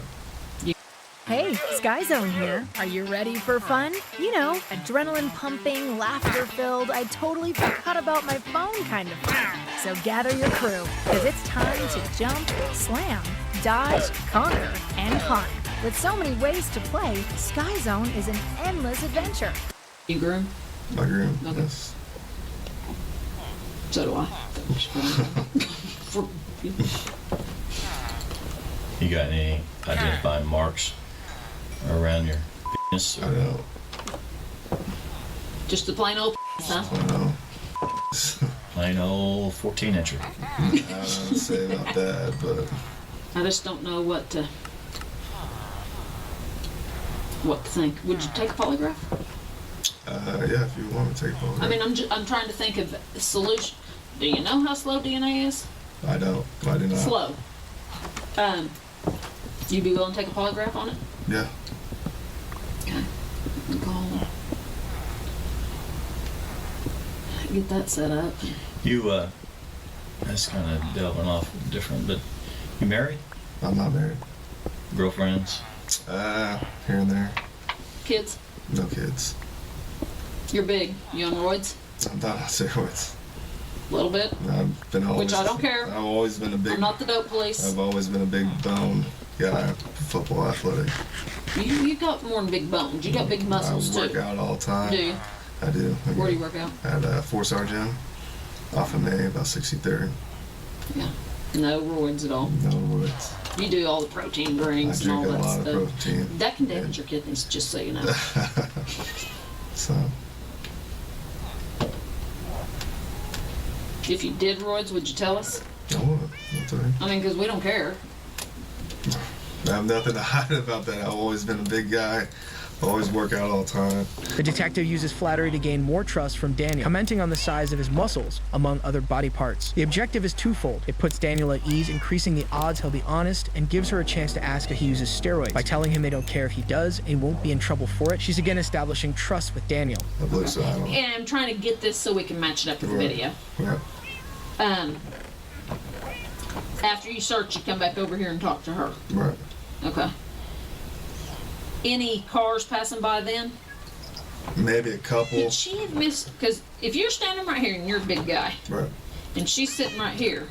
Hey, Sky Zone here. Are you ready for fun? Adrenaline pumping, laughter filled, I totally forgot about my phone kind of fun. So gather your crew, because it's time to jump, slam, dodge, conquer, and hunt. With so many ways to play, Sky Zone is an endless adventure. You groom? I groom, okay. Yes. So do I. You got any identifying marks around your penis? I don't. Just the plain old huh? Plain old 14-incher. I don't say about that, but I just don't know what to think. Would you take a polygraph? Yeah, if you want to take a polygraph. I mean, I'm trying to think of a solution. Do you know how slow DNA is? I don't. I do not. Slow. You be willing to take a polygraph on it? Yeah. Okay. Get that set up. You, that's kind of delving off different, but you married? I'm not married. Girlfriends? Here and there. Kids? No kids. You're big. You on roids? I'm not on steroids. A little bit? I've been always, which I don't care. I've always been a big... I'm not the dope police. I've always been a big bone guy, football athletic. You got more than big bones. You got big muscles, I work too. out all the time. Do you? I do. Where do you work out? At 4-Star Gym, off of May, about 63rd. Yeah. No roids at all. No roids. You do all the protein drinks and all that I drink a lot stuff. of protein. That can damage your kidneys, just so you know. So... If you did roids, would you tell us? I would. I mean, because we don't care. I have nothing to hide about that. I've always been a big guy. Always work out all the time. The detective uses flattery to gain more trust from Daniel, commenting on the size of his muscles, among other body parts. The objective is twofold. It puts Daniel at ease, increasing the odds he'll be honest, and gives her a chance to ask if he uses steroids. By telling him they don't care if he does and won't be in trouble for it, she's again establishing trust with Daniel. I believe so. And I'm trying to get this so we can match it up with the video. Right. After you search, you come back over here and talk to her. Right. Okay. Any cars passing by then? Maybe a couple. Could she have missed? Because if you're standing right here and you're a big guy, right, and she's sitting right here,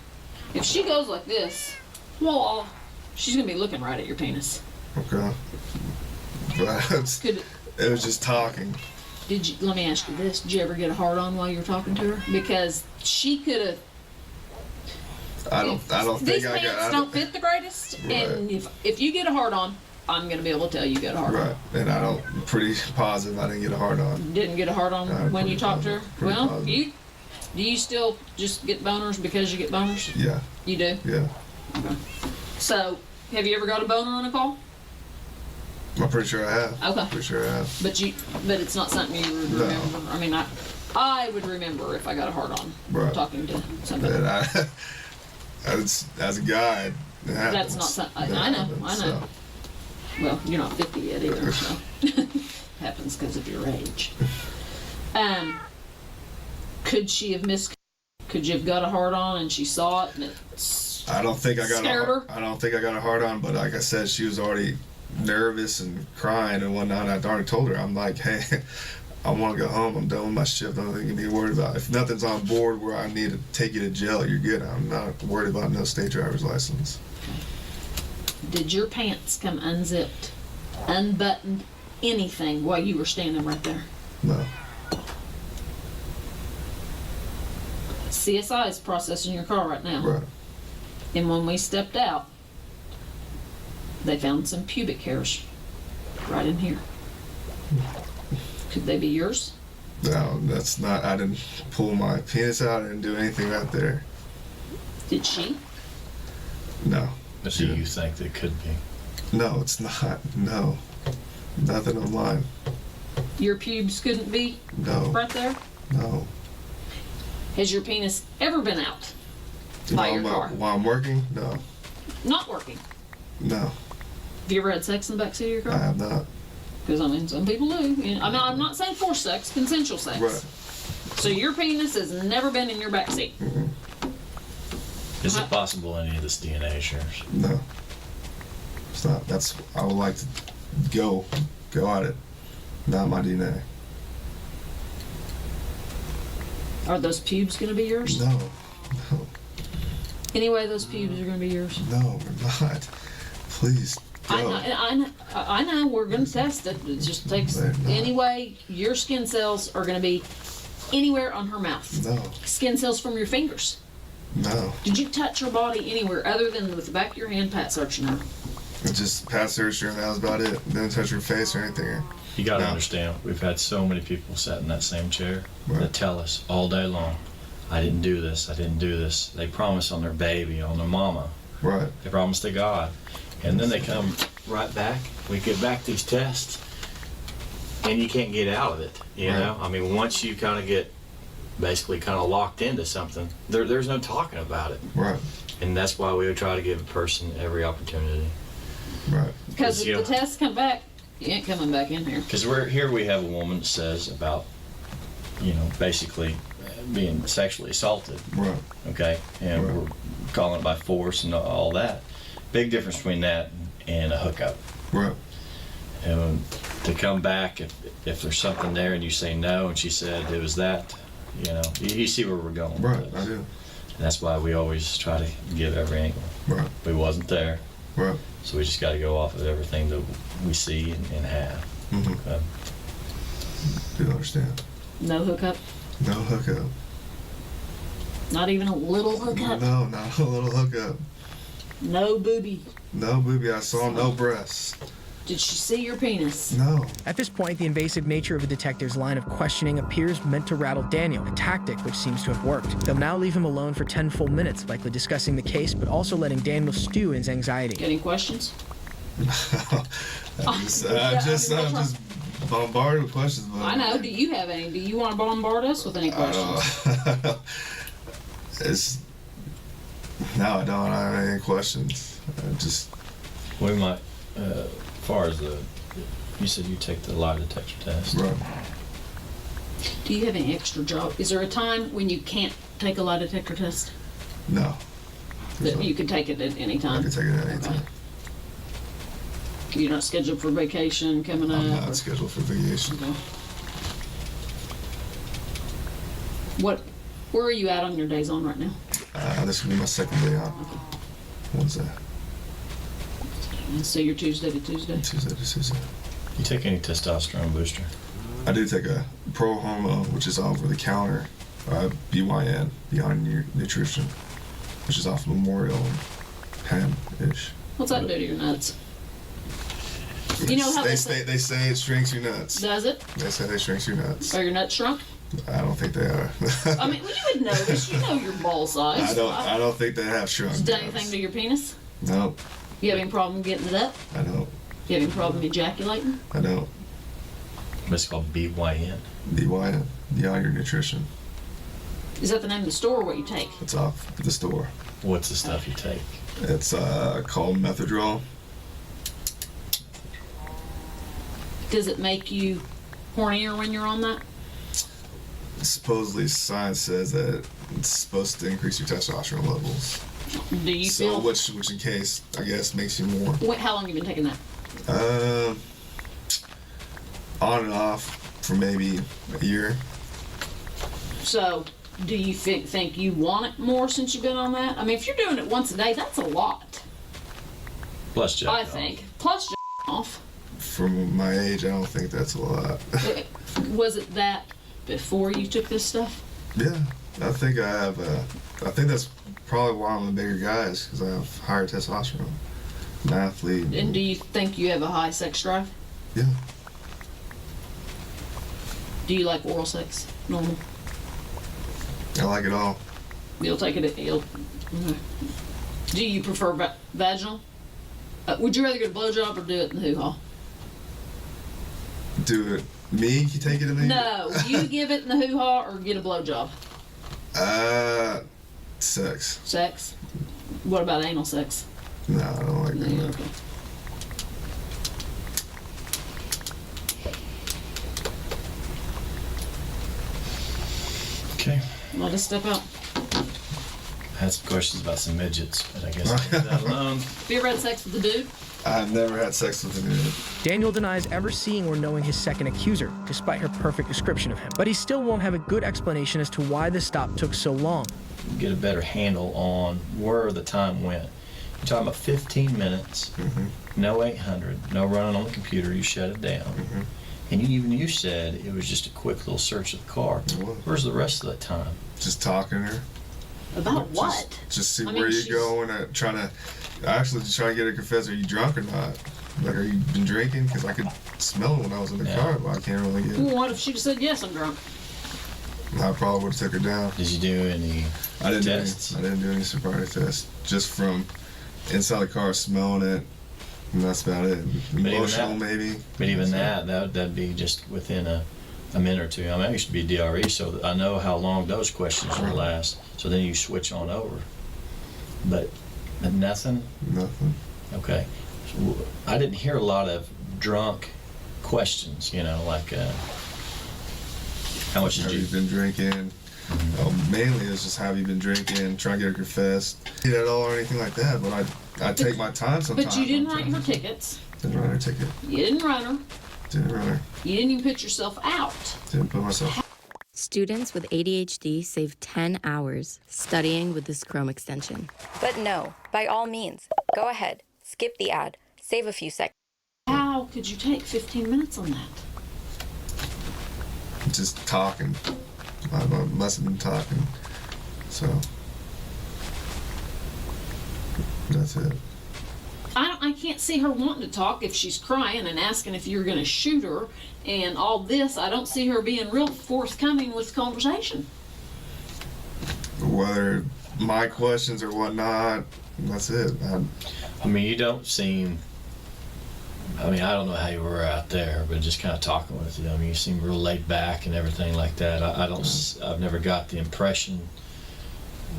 if she goes like this, well, she's gonna be looking right at your penis. Okay. But it was just talking. Did you? Let me ask you this: did you ever get a hard on while you were talking to her? Because she could have. I don't think these I got. pants don't fit the greatest, Right. and if you get a hard on, I'm gonna be able to tell you got a hard on. Right, and I'm pretty positive I didn't get a hard on. Didn't get a hard on when you talked to her. Well, positive. do you still just get boners because you get boners? Yeah. You do. Yeah. Okay. So, have you ever got a boner on a call? I'm pretty sure I have. Okay. Pretty sure I have. But it's not something you would remember. I mean, I would remember if I got a hard on talking to somebody. And as a guy, it happens. That's not something. I know. So. Well, you're not 50 yet either, so happens because of your age. Could she have missed? Could you have got a hard on and she saw it and it I don't think I got scared her? I don't think I got a hard on, but like I said, she was already nervous and crying and whatnot. I already told her, I'm like, hey, I want to go home. I'm done with my shift. I don't think you need to be worried about. If nothing's on board where I need to take you to jail, you're good. I'm not worried about no state driver's license. Did your pants come unzipped, unbuttoned, anything while you were standing right there? No. CSI is processing your car right now. Right. And when we stepped out, they found some pubic hairs right in here. Could they be yours? No, that's not. I didn't pull my penis out. I didn't do anything right there. Did she? No. But do you think that could be? No, it's not. No. Nothing on mine. Your pubes couldn't be No. right there? No. Has your penis ever been out by your car? While I'm working? No. Not working. No. Have you ever had sex in the backseat of your car? I have not. Because, I mean, some people do. You know, I'm not saying forced sex, consensual sex. Right. So your penis has never been in your backseat? Is it possible any of this DNA shares? No. It's not. That's, I would like to go at it. Not my DNA. Are those pubes going to be yours? No. No. Anyway, those pubes are going to be yours? No, we're not. Please. Go. I know. We're going to test it. It just takes. Anyway, your skin cells are going to be anywhere on her mouth. No. Skin cells from your fingers. No. Did you touch her body anywhere other than with the back of your hand, pat searching her? Just pat search her, and that was about it. Didn't touch her face or anything. You got to understand, we've had so many people sat in that same chair that tell us all day long, I didn't do this, I didn't do this. They promise on their baby, on their mama. Right. They promise to God. And then they come right back. We get back these tests, and you can't get out of it. You know? I mean, once you kind of get basically kind of locked into something, there's no talking about it. Right. And that's why we would try to give a person every opportunity. Right. Because if the tests come back, you ain't coming back in here. Because we have a woman that says about, basically being sexually assaulted. Right. Okay? And we're calling it by force and all that. Big difference between that and a hookup. Right. And to come back, if there's something there and you say no, and she said it was that, you see where we're going. Right, with I this. do. And that's why we always try to give every angle. Right. We wasn't there. Right. So we just got to go off of everything that we see and have. Mm-hmm. Do understand? No hookup? No hookup. Not even a little hookup? No, not a little hookup. No booby? No booby. I saw no breasts. Did she see your penis? No. At this point, the invasive nature of the detective's line of questioning appears meant to rattle Daniel, a tactic which seems to have worked. They'll now leave him alone for 10 full minutes, likely discussing the case, but also letting Daniel stew in his anxiety. Any questions? I'm just bombarded with questions. But I know. Do you have any? Do you want to bombard us with any questions? No, I don't have any questions. We might, as far as you said you take the lie detector test. Right. Do you have any extra job? Is there a time when you can't take a lie detector test? No. That you can take it at any time? I can take it at any time. You're not scheduled for vacation coming up? I'm not scheduled for vacation. Okay. Where are you at on your days on right now? This will be my second day on. What's that? So you're Tuesday to Tuesday? Tuesday to Tuesday. You take any testosterone booster? I do take a pro hormone, which is over the counter, BYN, Beyond Your Nutrition, which is off Memorial and Penn-ish. What's that do to your nuts? You know how they say it shrinks your nuts. Does it? They say they shrinks your nuts. Are your nuts shrunk? I don't think they are. I mean, well, you would know this. You know your ball size. I don't think they have shrunk. Has it done anything to your penis? No. You have any problem getting it up? I don't. You have any problem ejaculating? I don't. It's called BYN. BYN, Beyond Your Nutrition. Is that the name of the store or what you take? It's off the store. What's the stuff you take? It's called Methadrol. Does it make you hornier when you're on that? Supposedly, science says that it's supposed to increase your testosterone levels. Do you feel? Which in case, I guess, makes you more. How long have you been taking that? On and off for maybe a year. So, do you think you want it more since you've been on that? I mean, if you're doing it once a day, that's a lot. Plus jack I think. Plus jack off. For my age, I don't think that's a lot. Was it that before you took this stuff? Yeah, I think I have. I think that's probably why I'm a bigger guy, is because I have higher testosterone. I'm an athlete. And do you think you have a high sex drive? Yeah. Do you like oral sex? Normal? I like it all. You'll take it at okay. Do you prefer vaginal? Would you rather get a blowjob or do it in the hoo-ha? Do it. Me? You take it in the No, you give it in the hoo-ha or get a blowjob? Sex. Sex? What about anal sex? No, I don't like that. Okay. Okay. Let us step out. I had some questions about some midgets, but I guess I'll leave that alone. Have you ever had sex with a dude? I've never had sex with a dude. Daniel denies ever seeing or knowing his second accuser, despite her perfect description of him. But he still won't have a good explanation as to why the stop took so long. Get a better handle on where the time went. You're talking about 15 minutes, no 800, no running on the computer, you shut it down. And you said it was just a quick little search of the car. Where's the rest of that time? Just talking to her. About what? Just see where you go and trying to actually try to get her to confess, are you drunk or not? Like, are you been drinking? Because I could smell it when I was in the car, but I can't really get it. Well, what if she just said, yes, I'm drunk? I probably would have took her down. Did you do any tests? I didn't do any sobriety tests. Just from inside the car, smelling it, and that's about it. Emotional, maybe. But even that'd be just within a minute or two. I mean, I used to be DRE, so I know how long those questions will last. So then you switch on over. But nothing? Nothing. Okay. So I didn't hear a lot of drunk questions, like how much have you been drinking? Mainly it's just have you been drinking, try to get her confessed. Eat at all or anything like that, but I take my time sometimes. But you didn't write her tickets. Didn't write her ticket. You didn't write her. Didn't write her. You didn't even put yourself out. Didn't put myself. Students with ADHD save 10 hours studying with this Chrome extension. But no, by all means, go ahead, skip the ad, save a few seconds. How could you take 15 minutes on that? Just talking. I must have been talking. So that's it. I can't see her wanting to talk if she's crying and asking if you're going to shoot her and all this. I don't see her being real forthcoming with conversation. Whether my questions or whatnot, that's it. I mean, you don't seem... I mean, I don't know how you were out there, but just kind of talking with you. I mean, you seem real laid back and everything like that. I've never got the impression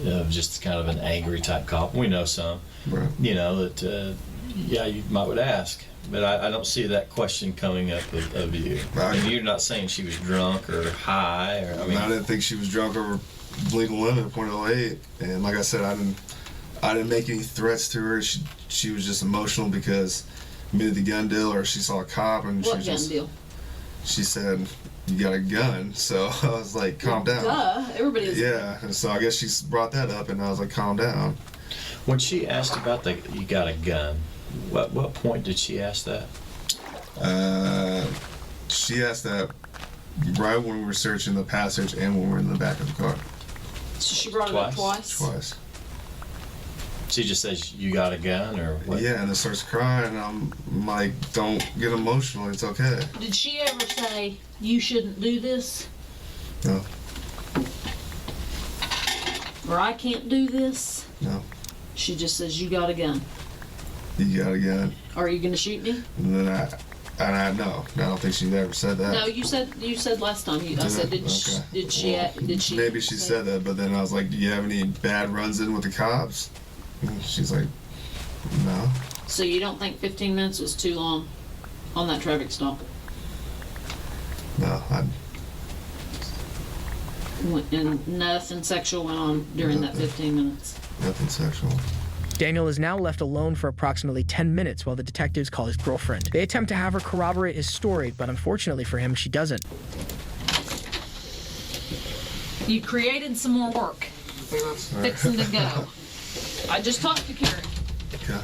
of just kind of an angry type cop. We know some, right. That, you might would ask, but I don't see that question coming up of you. Right. And you're not saying she was drunk or high, or I didn't think she was drunk over legal limit of .08, and like I said, I didn't make any threats to her. She was just emotional because admitted the gun deal, or she saw a cop and what she was gun deal? She said, "You got a gun," so I was like, "Calm down." Duh, everybody is. Yeah, and so I guess she brought that up, and I was like, "Calm down." When she asked about you got a gun, what point did she ask that? She asked that right when we were searching the passage and when we were in the back of the car. So she brought it up twice? Twice. She just says, "You got a gun," or what? Yeah, and then starts crying, and I'm like, "Don't get emotional, it's okay." Did she ever say, "You shouldn't do this"? No. Or "I can't do this"? No. She just says, "You got a gun." You got a gun. Are you going to shoot me? And then I don't think she ever said that. No, you said last time. I said, did she? Maybe she said that, but then I was like, "Do you have any bad runs in with the cops?" And she's like, "No." So you don't think 15 minutes was too long on that traffic stop? No, And nothing sexual went on during that 15 minutes? Nothing sexual. Daniel is now left alone for approximately 10 minutes while the detectives call his girlfriend. They attempt to have her corroborate his story, but unfortunately for him, she doesn't. You created some more work. Fixing to go. I just talked to Carrie. Okay.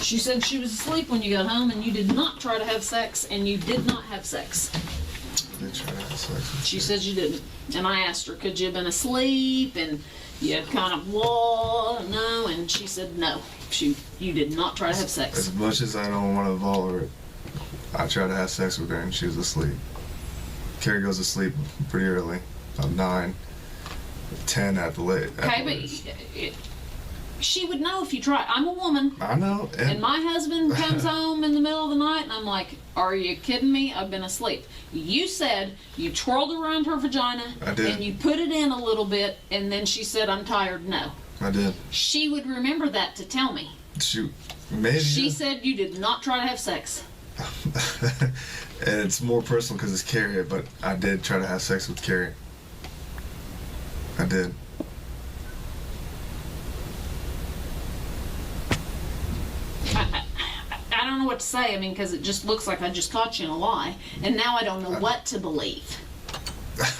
She said she was asleep when you got home and you did not try to have sex, and you did not have sex. I did try to have sex. She said you didn't. And I asked her, could you have been asleep? And you had kind of, no. And she said no. You did not try to have sex. As much as I don't want to involve her, I tried to have sex with her and she was asleep. Carrie goes to sleep pretty early, about 9, 10 at the late. Okay, but She would know if you try. I'm a woman. I know. And my husband comes home in the middle of the night, and I'm like, are you kidding me? I've been asleep. You said you twirled around her vagina, I did. and you put it in a little bit, and then she said, I'm tired. No. I did. She would remember that to tell me. Shoot. Maybe. She said you did not try to have sex. And it's more personal because it's Carrie, but I did try to have sex with Carrie. I did. I don't know what to say. I mean, because it just looks like I just caught you in a lie, and now I don't know what to believe.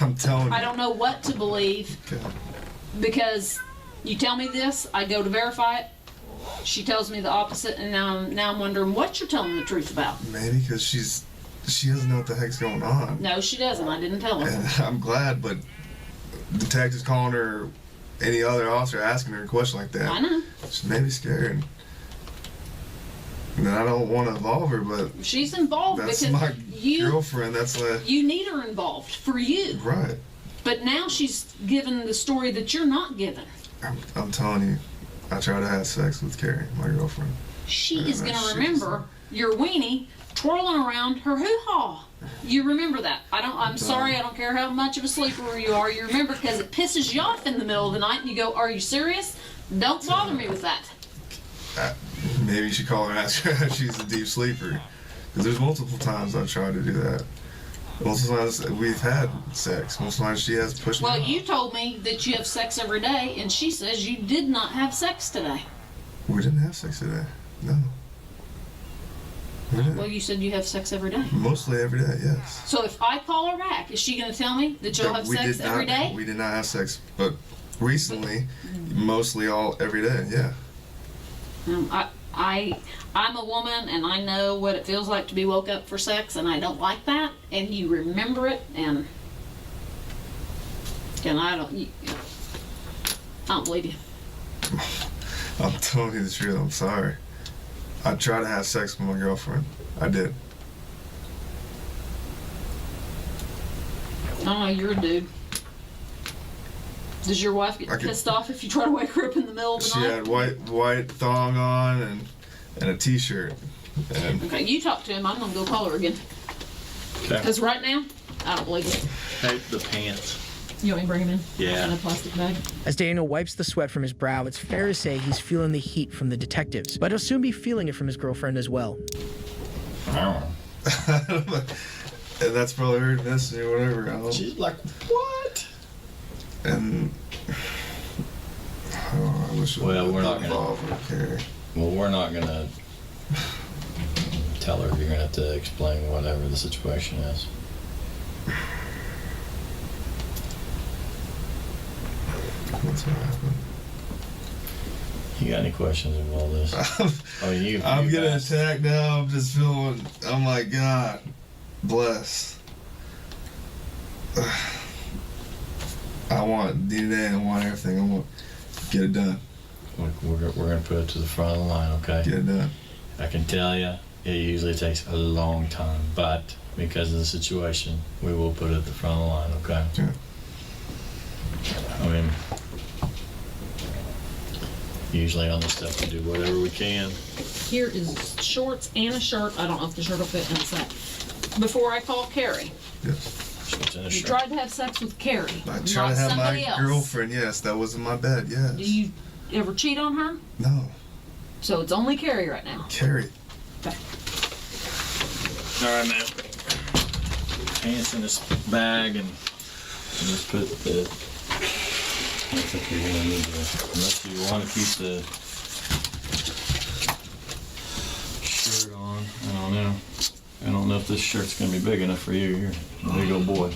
I'm telling you. I don't know what to believe because you tell me this, I go to verify it. She tells me the opposite, and now I'm wondering what you're telling the truth about. Maybe because she doesn't know what the heck's going on. No, she doesn't. I didn't tell her. And I'm glad, but detectives calling her, any other officer asking her a question like that. I know. She may be scared. And I don't want to involve her, but She's involved that's because my you girlfriend. That's you need her involved for you. Right. But now she's given the story that you're not given. I'm telling you, I tried to have sex with Carrie, my girlfriend. She And is going that to shit remember your weenie twirling around her hoo-ha. You remember that. I'm sorry, I don't care how much of a sleeper you are. You remember because it pisses you off in the middle of the night and you go, are you serious? Don't bother me with that. Maybe you should call her and ask her if she's a deep sleeper. Because there's multiple times I've tried to do that. Multiple times we've had sex. Multiple times she has pushed me Well, off. you told me that you have sex every day, and she says you did not have sex today. We didn't have sex today. No. We didn't. Well, you said you have sex every day. Mostly every day, yes. So if I call her back, is she going to tell me that you'll have We sex did every not- day? We did not have sex, but recently, mostly every day, yeah. I'm a woman, and I know what it feels like to be woke up for sex, and I don't like that. And you remember it, and I don't believe you. I'm telling you the truth, I'm sorry. I tried to have sex with my girlfriend. I did. I don't know, you're a dude. Does your wife get pissed off if you try to wake her up in the middle of the She night? had white thong on and a t-shirt. And Okay, you talk to him. I'm gonna go call her again. Okay. Because right now, I don't believe it. Hey, the pants. You want me to bring him in? Yeah. In a plastic bag? As Daniel wipes the sweat from his brow, it's fair to say he's feeling the heat from the detectives, but he'll soon be feeling it from his girlfriend as well. And that's probably her message or whatever. I don't know. She's like, what? And I wish Well, we're not involved with Carrie. Well, we're not gonna tell her. You're gonna have to explain whatever the situation is. What's gonna happen? You got any questions of all this? I mean, I'm getting attacked now. I'm just feeling. Oh my God, bless. I want DNA. I want everything. I want get it done. We're gonna put it to the front of the line, okay? Get it done. I can tell you, it usually takes a long time, but because of the situation, we will put it at the front of the line, okay? Yeah. I mean, usually on this stuff, we do whatever we can. Here is shorts and a shirt. I don't know if the shirt will fit inside. Before I call Carrie. Yes. Shorts and a You shirt. tried to have sex with Carrie, I not tried to have somebody my else. girlfriend. Yes, that was in my bed. Yes. Do you ever cheat on her? No. So it's only Carrie right now. Carrie. Okay. All right, man. Pants in this bag and just put the. I think you're gonna need to, unless you want to keep the shirt on. I don't know. I don't know if this shirt's gonna be big enough for you. You're a big old boy.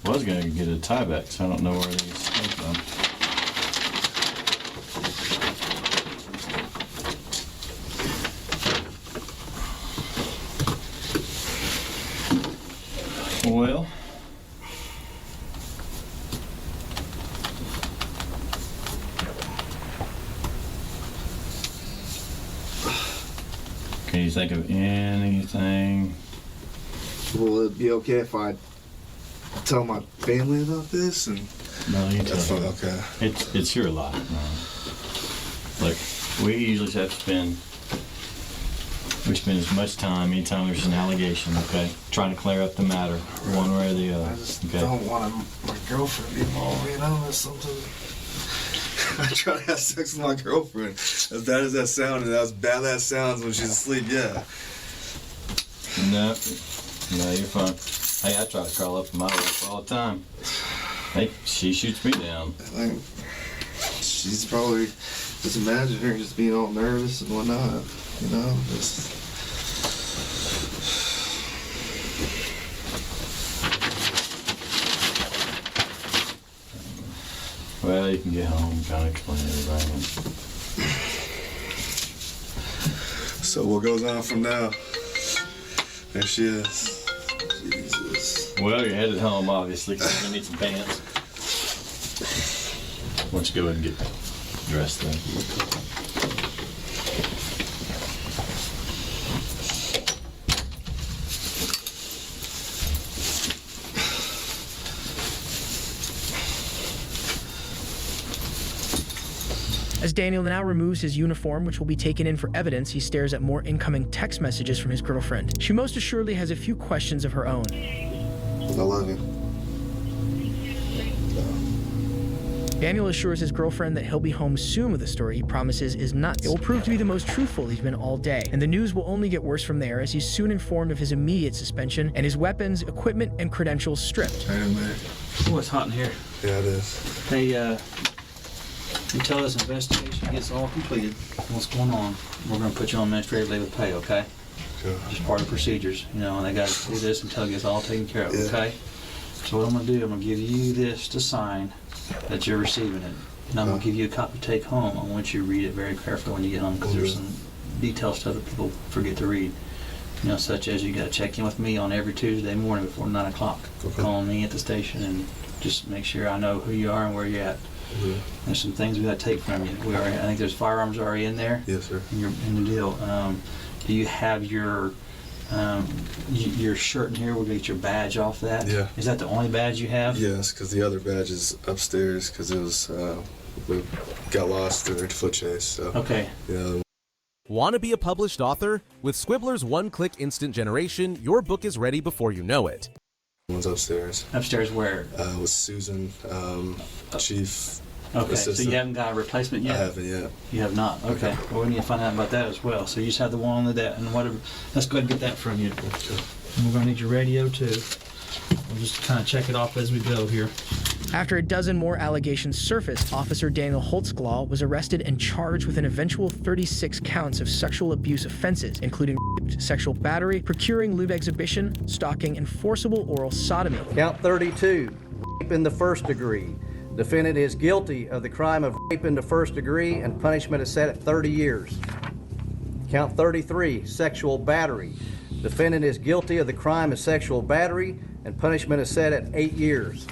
Was gonna get a tie back, so I don't know where these came from. Well, can you think of anything? Will it be okay if I tell my family about this? And No, you That's tell fine. me. Okay. It's your life. Look, we usually have to spend as much time anytime there's an allegation, okay, trying to clear up the matter one way or the other. I just okay? don't want my girlfriend to be involved. You know, that's something. I try to have sex with my girlfriend. As bad as that sounds, and as bad that sounds when she's asleep, yeah. No, you're fine. Hey, I try to crawl up to my wife all the time. Hey, she shoots me down. Like, she's probably, just imagine her just being all nervous and whatnot, you know, just. Well, you can get home and kind of explain everything. So what goes on from now? There she is. Jesus. Well, you're headed home, obviously, because you need some pants. Why don't you go ahead and get dressed then? As Daniel now removes his uniform, which will be taken in for evidence, he stares at more incoming text messages from his girlfriend. She most assuredly has a few questions of her own. I love you. Daniel assures his girlfriend that he'll be home soon with a story he promises is nuts. It will prove to be the most truthful he's been all day, and the news will only get worse from there as he's soon informed of his immediate suspension and his weapons, equipment, and credentials stripped. Hey, man. Oh, it's hot in here. Yeah, it is. Hey, until this investigation gets all completed, what's going on, we're going to put you on administrative leave with pay, okay? Sure. Just part of the procedures, you know, and they got to do this until it gets all taken care of, okay? So what I'm going to do, I'm going to give you this to sign that you're receiving it. And I'm going to give you a copy to take home. I want you to read it very carefully when you get home because there's some detailed stuff that people forget to read. You know, such as you got to check in with me on every Tuesday morning before 9 o'clock. Call me at the station and just make sure I know who you are and where you're at. There's some things we got to take from you. I think there's firearms already in there. Yes, sir. In the deal. Do you have your shirt in here? We'll get your badge off that. Yeah. Is that the only badge you have? Yes, because the other badge is upstairs because it was we got lost during the foot chase. So. Okay. Yeah. Want to be a published author? With Squibbler's one-click instant generation, your book is ready before you know it. One's upstairs. Upstairs where? With Susan, chief. Okay, assistant. so you haven't got a replacement yet? I haven't yet. You have not? Okay. Well, we need to find out about that as well. So you just have the one on that and whatever. Let's go ahead and get that from you. And we're going to need your radio too. We'll just kind of check it off as we go here. After a dozen more allegations surfaced, Officer Daniel Holtzclaw was arrested and charged with an eventual 36 counts of sexual abuse offenses, including sexual battery, procuring lewd exhibition, stalking, and forcible oral sodomy. Count 32, rape in the first degree. Defendant is guilty of the crime of rape in the first degree and punishment is set at 30 years. Count 33, sexual battery. Defendant is guilty of the crime of sexual battery and punishment is set at 8 years.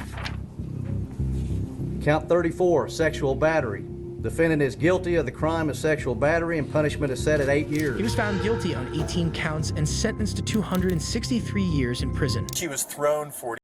Count 34, sexual battery. Defendant is guilty of the crime of sexual battery and punishment is set at 8 years. He was found guilty on 18 counts and sentenced to 263 years in prison. She was thrown 40